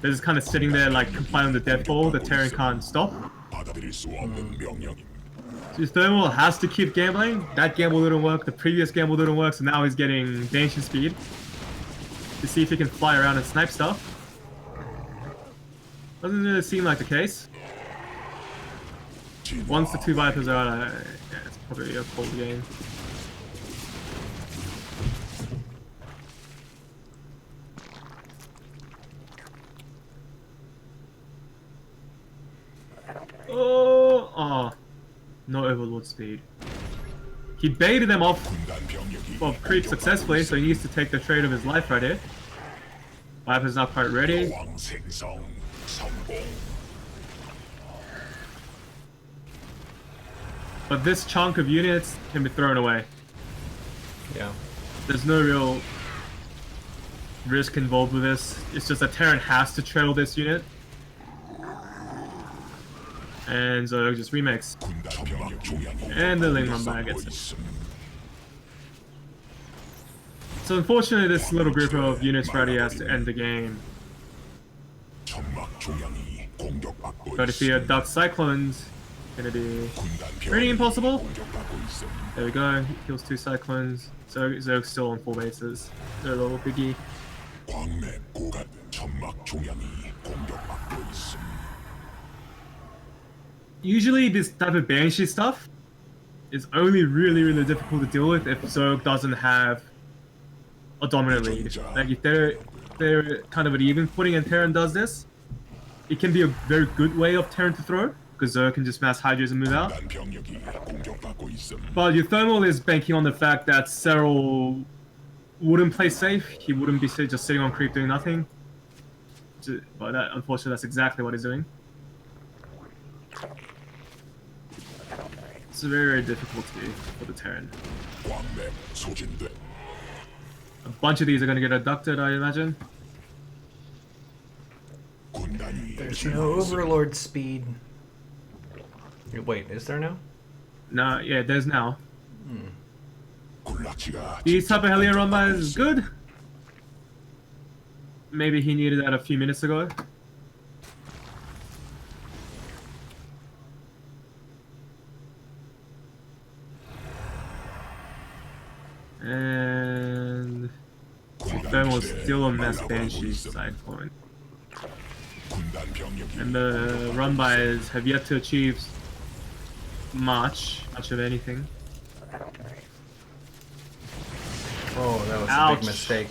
They're just kind of sitting there like complying with the death ball. The Terran can't stop. 받아들일 수 없는 명령임. So Thermal has to keep gambling. That gamble didn't work. The previous gamble didn't work. So now he's getting Banshee speed to see if he can fly around and snipe stuff. Doesn't really seem like the case. Once the two Vipers are out, yeah, it's probably a cold game. Oh, no overlord speed. He baited them off of creep successfully, so he needs to take the trade of his life right here. Viper's not quite ready. But this chunk of units can be thrown away. Yeah. There's no real risk involved with this. It's just that Terran has to trail this unit. And Zerg just remakes. And the Lingman Bag gets it. So unfortunately this little group of units ready has to end the game. But if you had Dark Cyclones, gonna be pretty impossible. There we go, he kills 2 Cyclones. Zerg's still on 4 bases. They're a little biggie. Usually this type of Banshee stuff is only really difficult to deal with if Zerg doesn't have a dominant lead. Like if they're kind of at even footing and Terran does this, it can be a very good way of Terran to throw, because Zerg can just mass Hydras and move out. But your Thermal is banking on the fact that Serral wouldn't play safe, he wouldn't be just sitting on creep doing nothing. But that, unfortunately, that's exactly what he's doing. It's very difficult to do for the Terran. A bunch of these are going to get abducted, I imagine. There's no overlord speed. Wait, is there now? No, yeah, there's now. These type of Hellion Rumba is good. Maybe he needed that a few minutes ago. And Thermal's still a mass Banshee side point. And the run-bys have yet to achieve much of anything. Oh, that was Ouch. a big mistake.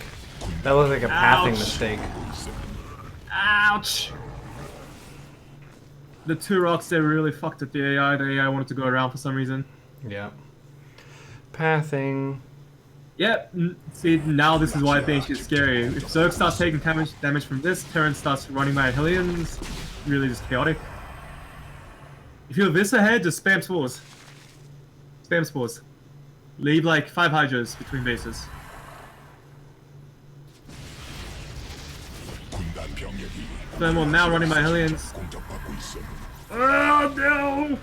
That was like a pathing mistake. Ouch! The 2 rocks, they really fucked up the AI. The AI wanted to go around for some reason. Yeah. Pathing. Yep, see, now this is why Banshee is scary. If Zerg starts taking damage from this, Terran starts running by Hellions, really just chaotic. If you're this ahead, just spam spores. Spam spores. Leave like 5 Hydras between bases. Thermal now running by Hellions. Oh no!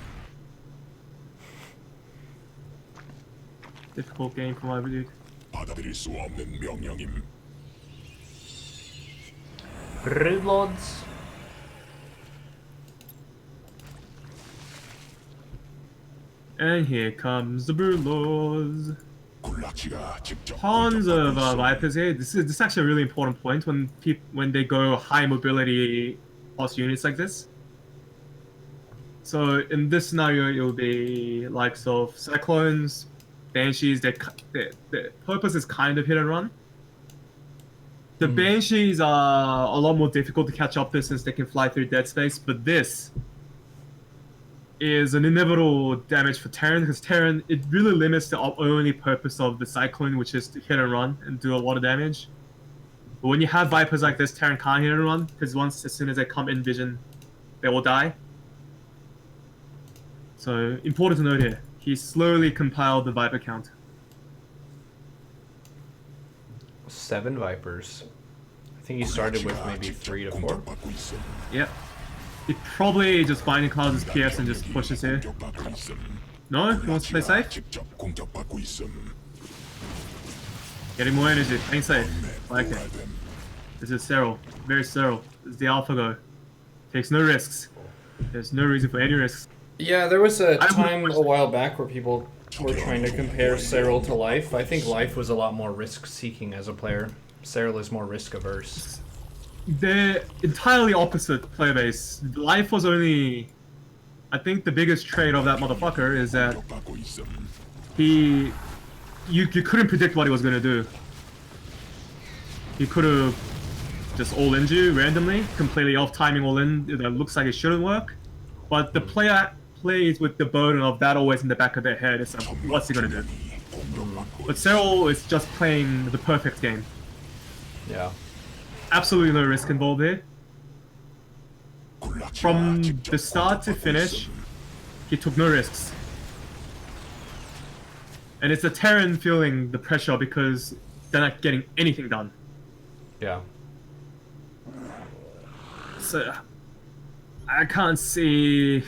Difficult game for my dude. 받아들일 수 없는 명령임. Broodlords. And here comes the Broodlords. Tons of Vipers here. This is actually a really important point when they go high mobility boss units like this. So in this scenario, it will be likes of Cyclones, Banshees. Their purpose is kind of hit and run. The Banshees are a lot more difficult to catch up to since they can fly through dead space, but this is an inevitable damage for Terran, because Terran, it really limits the only purpose of the Cyclone, which is to hit and run and do a lot of damage. But when you have Vipers like this, Terran can't hit and run, because as soon as they come in vision, they will die. So, important to note here, he slowly compiled the Viper count. 7 Vipers. I think he started with maybe 3 to 4. Yep. He probably just binding clouds his PS and just pushes here. No? He wants to play safe? Getting more energy, playing safe. Like it. This is Serral. Very Serral. This is the AlphaGo. Takes no risks. There's no reason for any risks. Yeah, there was a I would- time a while back where people were trying to compare Serral to Life. I think Life was a lot more risk-seeking as a player. Serral is more risk-averse. They're entirely opposite player base. Life was only... I think the biggest trait of that motherfucker is that 공격받고 있음. you couldn't predict what he was gonna do. He could have just all-in you randomly, completely off-timing all-in that looks like it shouldn't work. But the player plays with the burden of that always in the back of their head. It's like, what's he gonna do? 공격받고 But Serral is just playing the perfect game. Yeah. Absolutely no risk involved here. 굴락지가 From 직접 the start to 공격받고 finish, 있음. he took no risks. And it's the Terran feeling the pressure because they're not getting anything done. Yeah. So I can't see.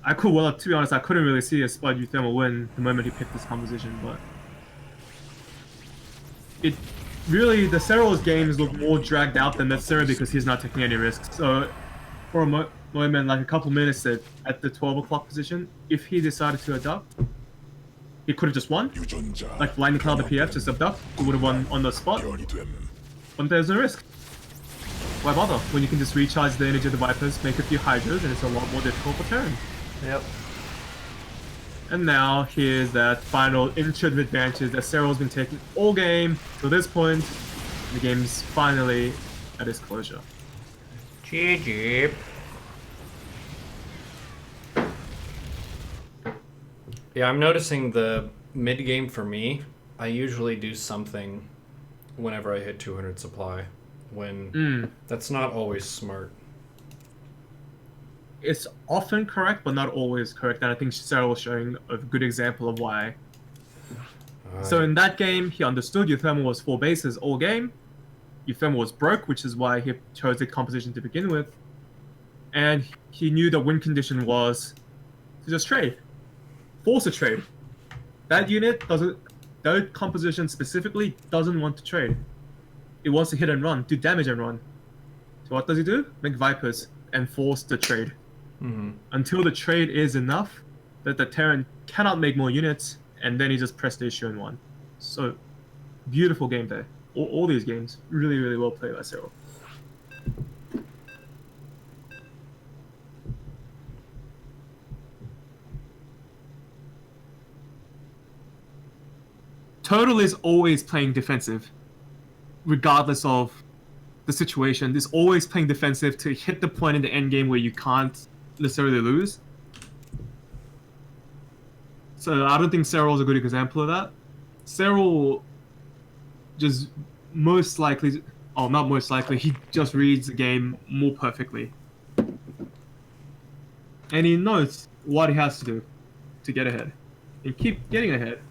I could, well, to be honest, I couldn't really see a Spud Uthermal win the moment he picked this composition, but it really, the Serral's games look more dragged out than necessary because he's not taking any risks. So for a moment, like a couple minutes at the 12 o'clock position, if he decided to abduct, he could have just won. 유전자 Like blinding cloud the PF, just abduct, he would have won on the spot. 연이 됨. But there's no risk. Why bother when you can just recharge the energy of the Vipers, make a few Hydras, and it's a lot more difficult for Terran. Yep. And now here's that final inch of advantage that Serral's been taking all game to this point. The game's finally at its closure. GG. Yeah, I'm noticing the mid game for me. I usually do something whenever I hit 200 supply. When that's not always smart. It's often correct, but not always correct, and I think Serral was showing a good example of why. So in that game, he understood Uthermal was 4 bases all game. Uthermal was broke, which is why he chose the composition to begin with. And he knew the win condition was to just trade. Force a trade. That unit doesn't, that composition specifically doesn't want to trade. It wants to hit and run, do damage and run. So what does he do? Make Vipers and force the trade. Until the trade is enough that the Terran cannot make more units, and then he just pressed the issue and won. So, beautiful game there. All these games, really, really well played by Serral. Total is always playing defensive, regardless of the situation. Is always playing defensive to hit the point in the end game where you can't necessarily lose. So I don't think Serral is a good example of that. Serral just most likely, oh, not most likely, he just reads the game more perfectly. And he knows what he has to do to get ahead and keep getting ahead.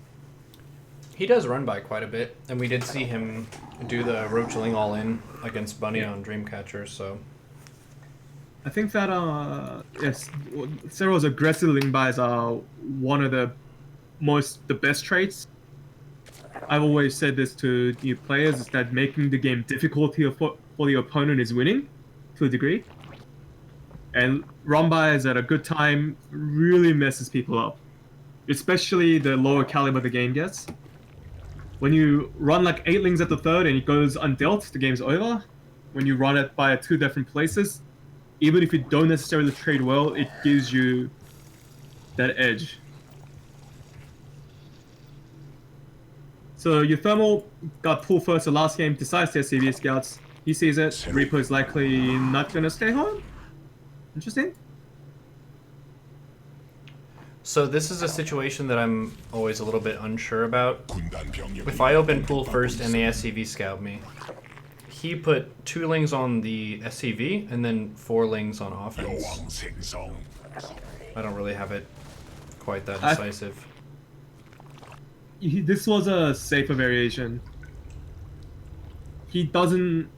He does run by quite a bit, and we did see him do the Roachling all-in against Bunny on Dreamcatcher, so... I think that, yes, Serral's aggressive link buys are one of the best traits. I've always said this to new players, is that making the game difficulty for the opponent is winning, to a degree. And run buys at a good time really messes people up. Especially the lower caliber the game gets. When you run like 8 lings at the third and it goes undealt, the game's over. When you run it by 2 different places, even if you don't necessarily trade well, it gives you that edge. So Uthermal got pulled first the last game, decides to SCV scouts. He sees it, Reaper is likely not gonna stay home. Interesting. So this is a situation that I'm always a little bit unsure about. 군단 병력이 If I open pool 공격받고 first and 있음. they SCV scout me, he put 2 lings on the SCV and then 4 lings on offense. 여왕 생성. I don't really have it quite that decisive. This was a safer variation. He doesn't.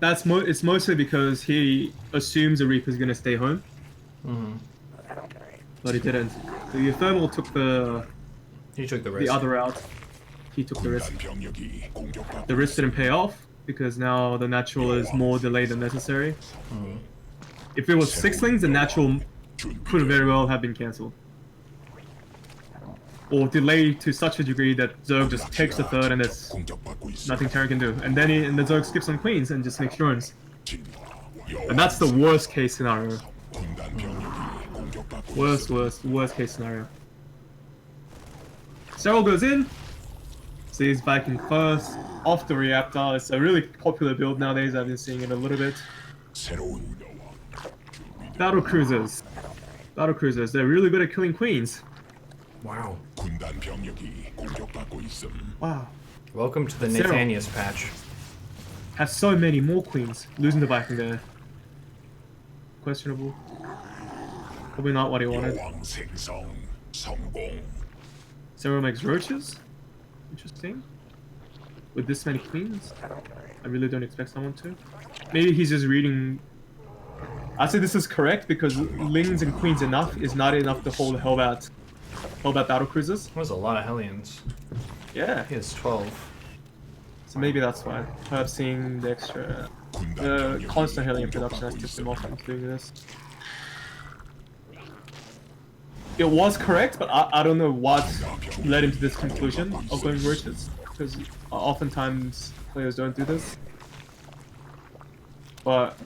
It's mostly because he assumes the Reaper's gonna stay home. But he didn't. So Uthermal took He took the risk. the other route. He took the risk. 군단 병력이 공격받고 The risk didn't pay off. because now the natural is more delayed than necessary. If it was sixlings, the natural could very well have been cancelled. Or delayed to such a degree that Zerg just takes the third and there's 공격받고 있음. nothing Terran can do. And then the Zerg skips on queens and just makes turns. And that's the worst case scenario. 군단 병력이 공격받고 Worst case scenario. Serral goes in, sees Viking first, off the reactor. It's a really popular build nowadays, I've been seeing it a little bit. 새로운 Battle cruisers. They're really good at killing queens. Wow. 군단 병력이 공격받고 있음. Wow. Welcome to the Serral. Nathanias patch. Has so many more queens. Losing the Viking there. Questionable. Probably not what he wanted. 여왕 생성 성공. Serral makes roaches? Interesting. With this many queens? I really don't expect someone to. Maybe he's just reading... I'd say this is correct because lings and queens enough is not enough to hold Hellbat battle cruisers. That was a lot of Hellions. Yeah. He has 12. So maybe that's why. Perhaps seeing the extra... 군단 The 병력이 constant Hellion production has 공격받고 tipped him 있음. off from doing this. It was correct, but I don't know what led him to this conclusion of going roaches. Because oftentimes players don't do this. But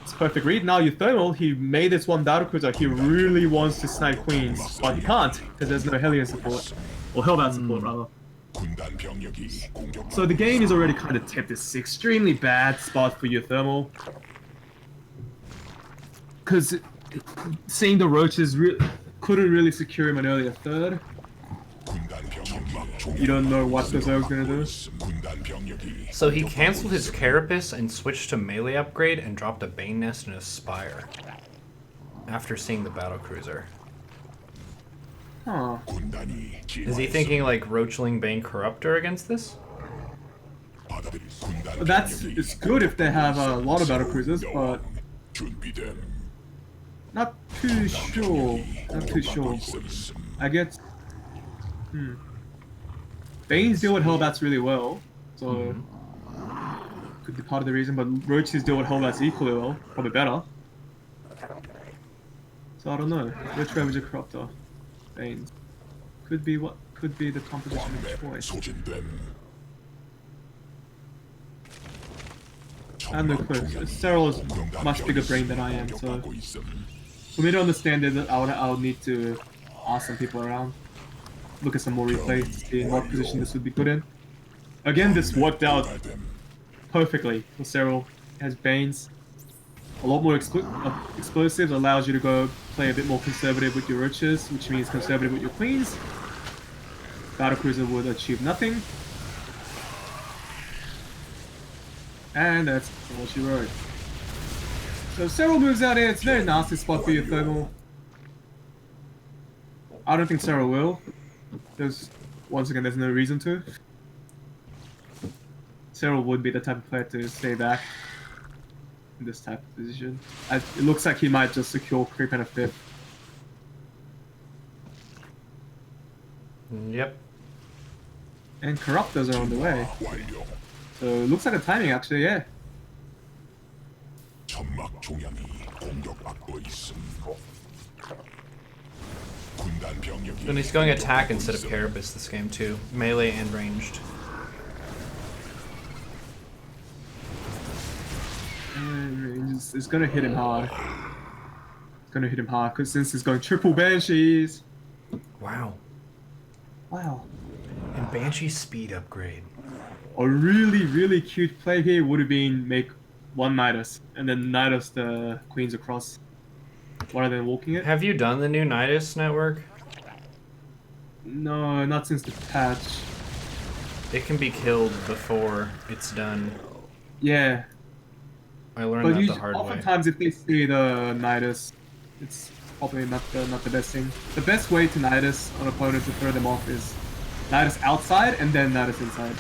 it's a perfect read. Now Euthermal, he made this one battle cruiser. He really wants to snipe queens, but he can't because there's no Hellion support. Or Hellbat support, rather. 군단 병력이 공격받고 So the game is already kind of tipped. It's extremely bad spot for Euthermal. Because seeing the roaches couldn't really secure him an earlier third. 군단 병력이 You don't know what the Zerg's gonna do. 군단 병력이 So he canceled his Carapace and switched to melee upgrade and dropped a Bane Nest and a Spire. After seeing the Battlecruiser. Huh. 군단이 Is he thinking like Roachling Bane Corruptor against this? 받아들일 군단 That's 병력이 it's good if they have a lot of battle cruisers, but 준비됨. not too sure. Not too sure. I guess. Banes deal with Hellbats really well, so could be part of the reason. But Roaches deal with Hellbats equally well, probably better. So I don't know. Which Ravager Corruptor? Banes. Could be the composition of choice. 소진됨. I have no clue. Serral is much bigger brain than I am, so for me to understand it, I would need to ask some people around, look at some more replays to see in what position this would be good in. Again, this worked out perfectly for Serral. It has Banes, a lot more explosives, allows you to go play a bit more conservative with your roaches, which means conservative with your queens. Battlecruiser would achieve nothing. And that's all she wrote. So Serral moves out here, it's a very nasty spot for your thermal. I don't think Serral will. Once again, there's no reason to. Serral would be the type of player to stay back in this type of position. It looks like he might just secure creep and a fifth. Yep. And Corruptors are on the way. 완료. So it looks like a timing actually, yeah. 천막 종양이 공격받고 있음. 군단 병력이 And he's going attack instead of Carapace this game too. Melee and ranged. And it's gonna hit him hard. It's gonna hit him hard because since he's going triple Banshees. Wow. Wow. And Banshee's speed upgrade. A really, really cute play here would have been make one Nidus and then Nidus the Queens across rather than walking it. Have you done the new Nidus network? No, not since the patch. It can be killed before it's done. Yeah. I learned But that the hard way. oftentimes if they see the Nidus, it's probably not the best thing. The best way to Nidus on opponents to throw them off is Nidus outside and then Nidus inside.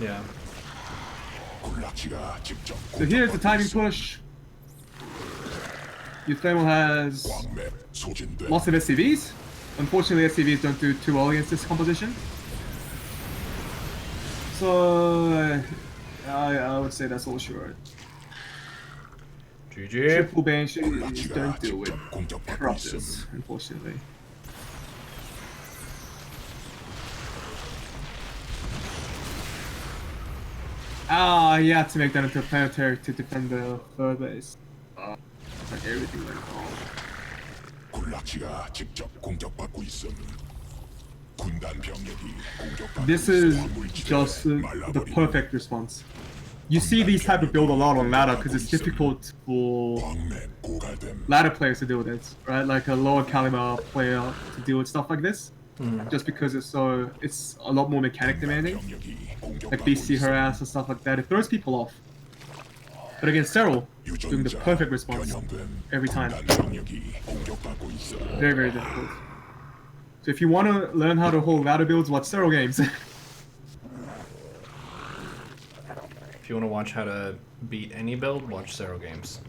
Yeah. 군락지가 직접 So here's the timing push. Euthermal has 광맥 소진됨. lots of SCVs. Unfortunately, SCVs don't do too well against this composition. So I would say that's all sure. GG. Triple banshees 군락지가 don't deal with 직접 공격받고 corruptors, 있음. unfortunately. Ah, he had to make that into a planetary to defend the third base. Like everything went wrong. 군락지가 직접 공격받고 있음. 군단 병력이 공격받고 This 있어. is 화물지대에 just the 말라버리고 perfect response. You see these type of build a lot on ladder because it's difficult for 광맥 고갈됨. ladder players to deal with it, right? Like a lower caliber player to deal with stuff like this, just because it's a lot more mechanic demanding. 병력이 Like 공격받고 BC 있음. harass and stuff like that. It throws people off. But against Serral, doing the 유전자 perfect response 변형된 every time. 군단 병력이 공격받고 있어. Very, very difficult. So if you want to learn how to hold ladder builds, watch Serral games. If you want to watch how to beat any build, watch Serral games.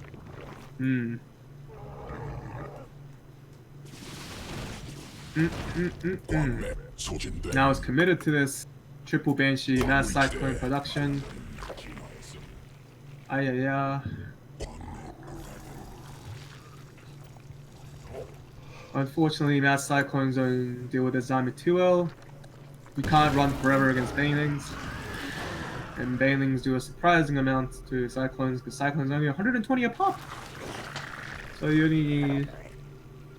광맥 소진됨. Now it's committed to this triple banshee mass cyclone production. Ayaya. Unfortunately, mass cyclones don't deal with the zombie too well. You can't run forever against banelings. And banelings do a surprising amount to cyclones because cyclones are only 120 a pop. So you only need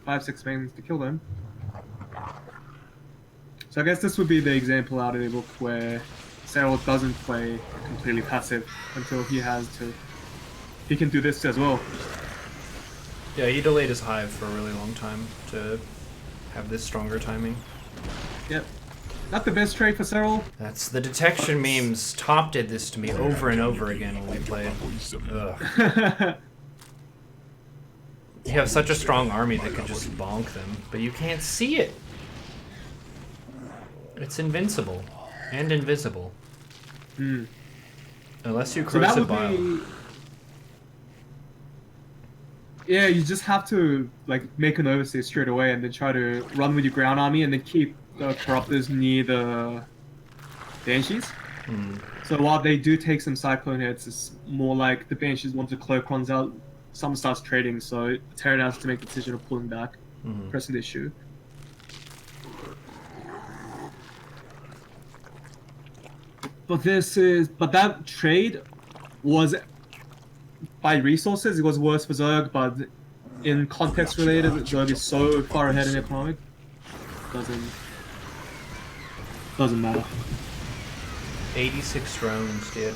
5-6 banelings to kill them. So I guess this would be the example out of the book where Serral doesn't play completely passive until he has to. He can do this as well. Yeah, he delayed his hive for a really long time to have this stronger timing. Yep. Not the best trade for Serral. That's the detection memes. Top did this to me over and over again when we played. Ugh. You have such a strong army that could just bonk them, but you can't see it. It's invincible and invisible. Unless you So that corrosive would bile. be. Yeah, you just have to like make an overseer straight away and then try to run with your ground army and then keep the corruptors near the banshees. So while they do take some cyclone hits, it's more like the banshees once the cloak runs out, someone starts trading, so Terran has to make the decision of pulling back, pressing the issue. But that trade was by resources, it was worse for Zerg, but in context related, Zerg is so far ahead in economic, doesn't matter. 86 drones, dude.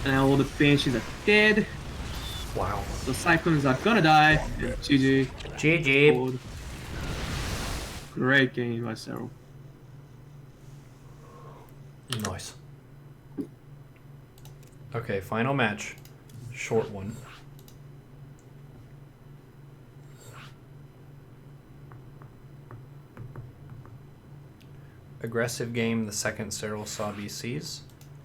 And all the banshees are dead. Wow. The cyclones are gonna die. And GG. GG. Gold. Great game by Serral. Nice. Okay, final match. Short one. Aggressive game, the second Serral saw BCs.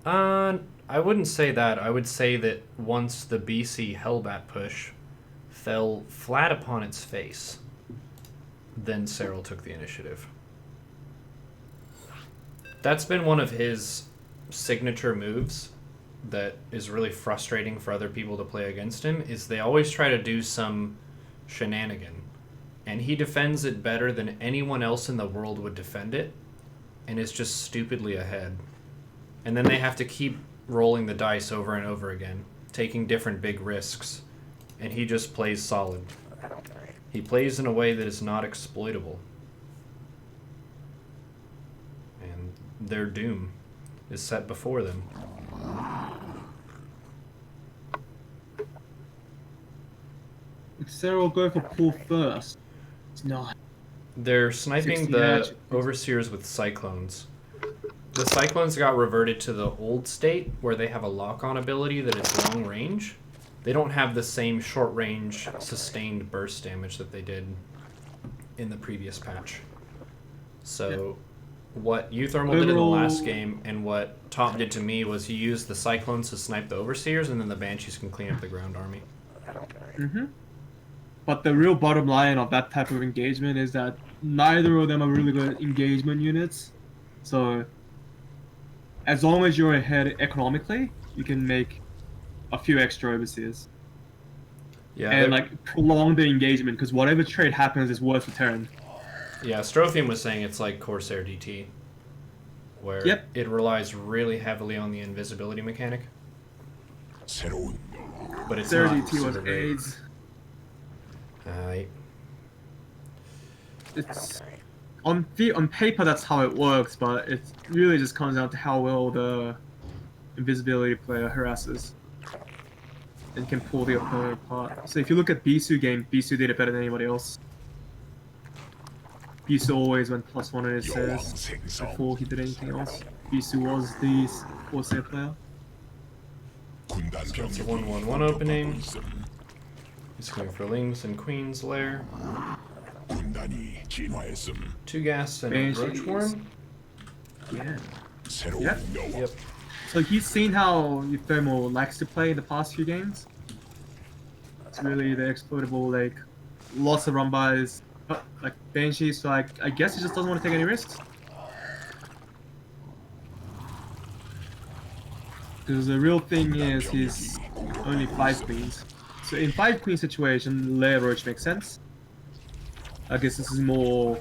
I wouldn't say that. I would say that once the BC Hellbat push fell flat upon its face, then Serral took the initiative. That's been one of his signature moves that is really frustrating for other people to play against him, is they always try to do some shenanigan. And he defends it better than anyone else in the world would defend it, and is just stupidly ahead. And then they have to keep rolling the dice over and over again, taking different big risks, and he just plays solid. He plays in a way that is not exploitable. And their doom is set before them. If Serral go for pull first, it's not. They're sniping 60 the magic. overseers with cyclones. The cyclones got reverted to the old state where they have a lock-on ability that is long range. They don't have the same short range sustained burst damage that they did in the previous patch. So what Uthermal did in the last game and what Top did to me was he used the cyclones to snipe the overseers, and then the banshees can clean up the ground army. But the real bottom line of that type of engagement is that neither of them are really good engagement units. So as long as you're ahead economically, you can make a few extra overseers. Yeah, And like prolong the engagement, because whatever trade happens is worse for Terran. yeah. Strophium was saying it's like Corsair DT, where Yep. it relies really heavily on the invisibility mechanic, 새로운 but it's Zerg not DT was super great. AIDS. It's on paper that's how it works, but it really just comes down to how well the invisibility player harasses and can pull the opponent apart. So if you look at Bisu game, Bisu did it better than anybody else. Bisu always went +1 on his says 여왕생성 before he did anything else. Bisu was the Corsair player. 군단 So it's a 병력이 1-1-1 공격받고 opening. 있음. He's going for Lings and Queen's Lair. 군단이 진화했음. 2 gas and Banshees. Roachworm. Yeah. 새로운 Yep. 여왕. Yep. So he's seen how Thermal likes to play in the past few games. It's really the exploitable, like, lots of run-bys, like Banshee, so I guess he just doesn't want to take any risks. Because the real thing is he's only 5 queens. So in 5 queen situation, Lair Roach makes sense. I guess this is more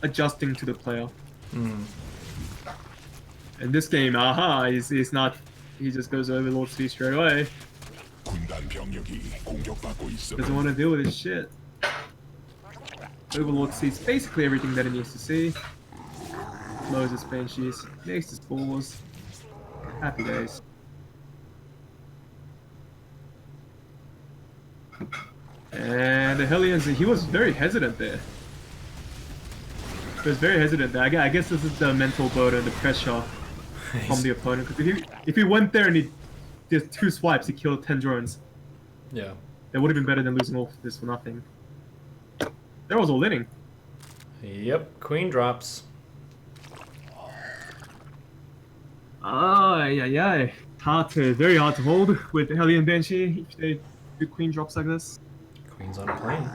adjusting to the player. Hmm. In this game, he's not, he just goes over Lord Sea straight away. 군단 병력이 공격받고 있음. Doesn't want to deal with this shit. Overlord sees basically everything that he needs to see. Moses Banshees, makes his balls. Happy days. And the Hellions, he was very hesitant there. He was very hesitant there. I guess this is the mental burden, the pressure from the opponent. Because if he went there and he did 2 swipes, he killed 10 drones. Yeah. That would have been better than losing all this for nothing. There was all inning. Yep. Queen drops. Yeah. Very hard to hold with Hellion Banshee if they do queen drops like this. Queen's on a plane.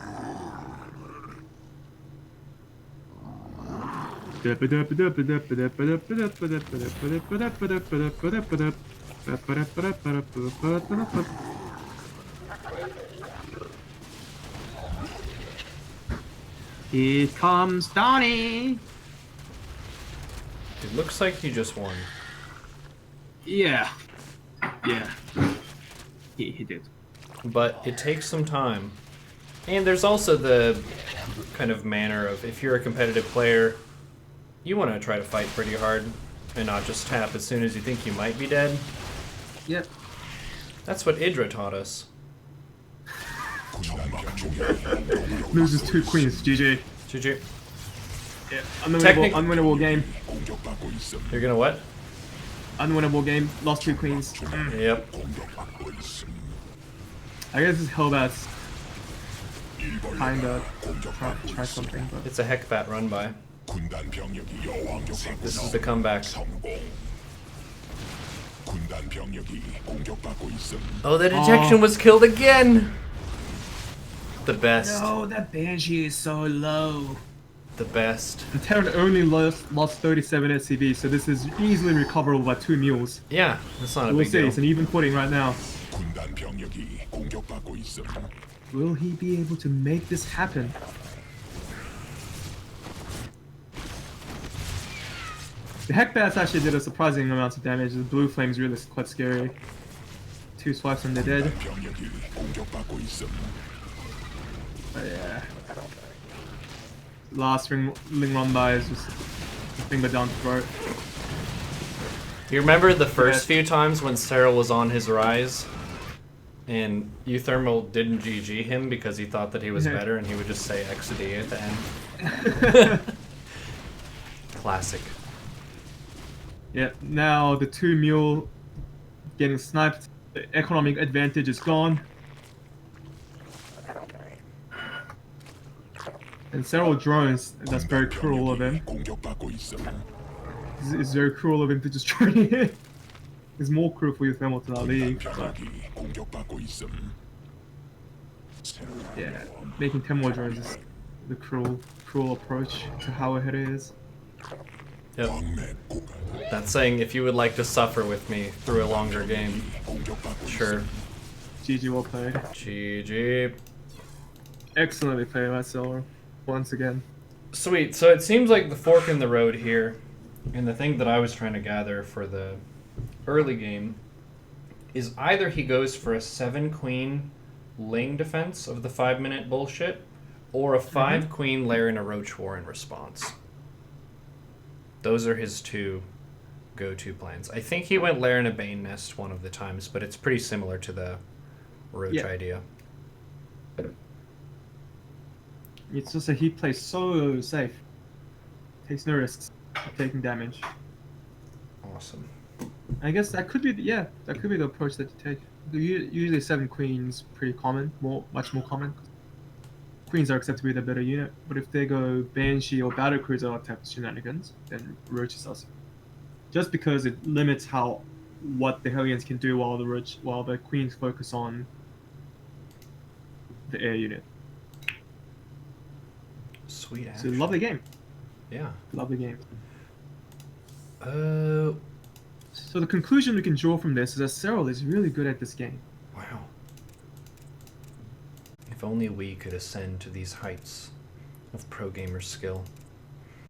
Here comes Donnie! It looks like he just won. Yeah. He did. But it takes some time. And there's also the kind of manner of, if you're a competitive player, you want to try to fight pretty hard and not just tap as soon as you think you might be dead. Yep. That's what Idra taught us. 군단 병력이 Loses 2 queens, GG. GG. Yeah, unwinnable game. 공격받고 있음. You're gonna what? Unwinnable game, lost 2 queens. Yep. 공격받고 있음. I guess this Hellbats 일벌레가 kinda 공격받고 try 있음. something, but It's a heckbat run by. 군단 병력이 여왕생성. This is the comeback. 성공. 군단 병력이 공격받고 있음. Oh, the detection was killed again! The best. no, that Banshee is so low. The best. And Terran only lost 37 SCV, so this is easily recoverable by 2 mules. Yeah, that's not a We'll big see, deal. it's an even footing right now. 군단 병력이 공격받고 있음. Will he be able to make this happen? The Heckbats actually did a surprising amount of damage. The blue flame's really quite scary. 2 swipes and they're dead. 병력이 공격받고 있음. But yeah. Last ring run by is just a finger down the throat. You remember the first few times when Serral was on his rise? And Euthermal didn't GG him because he thought that he was Yeah. better and he would just say XD at the end. Classic. Yeah, now the 2 mule getting sniped. The economic advantage is gone. And several drones, that's very cruel of him. 공격받고 있음. It's very cruel of him to just try it. It's more cruel for you thermal to not leave, but 병력이 공격받고 있음. yeah, making 10 more drones is the cruel approach to how ahead it is. Yep. 광맥 고갈. That's saying if you would like to suffer with me through a longer game, 공격받고 sure. GG, well played. GG. Excellently played by Serral. Once again. Sweet. So it seems like the fork in the road here, and the thing that I was trying to gather for the early game, is either he goes for a 7-queen lane defense of the 5-minute bullshit, or a 5-queen lair in a roach war in response. Those are his two go-to plans. I think he went lair in a bane nest one of the times, but it's pretty similar to the roach Yeah. idea. It's just that he plays so safe. Takes no risks of taking damage. Awesome. I guess that could be the approach that you take. Usually 7 queens pretty common, much more common. Queens are accepted to be the better unit, but if they go Banshee or Battle Cruiser type of shenanigans, then Roaches are. Just because it limits what the Hellions can do while the Queens focus on the air unit. Sweet So action. lovely game. Yeah. Lovely game. Uh, So the conclusion we can draw from this is that Serral is really good at this game. wow. If only we could ascend to these heights of pro gamer skill.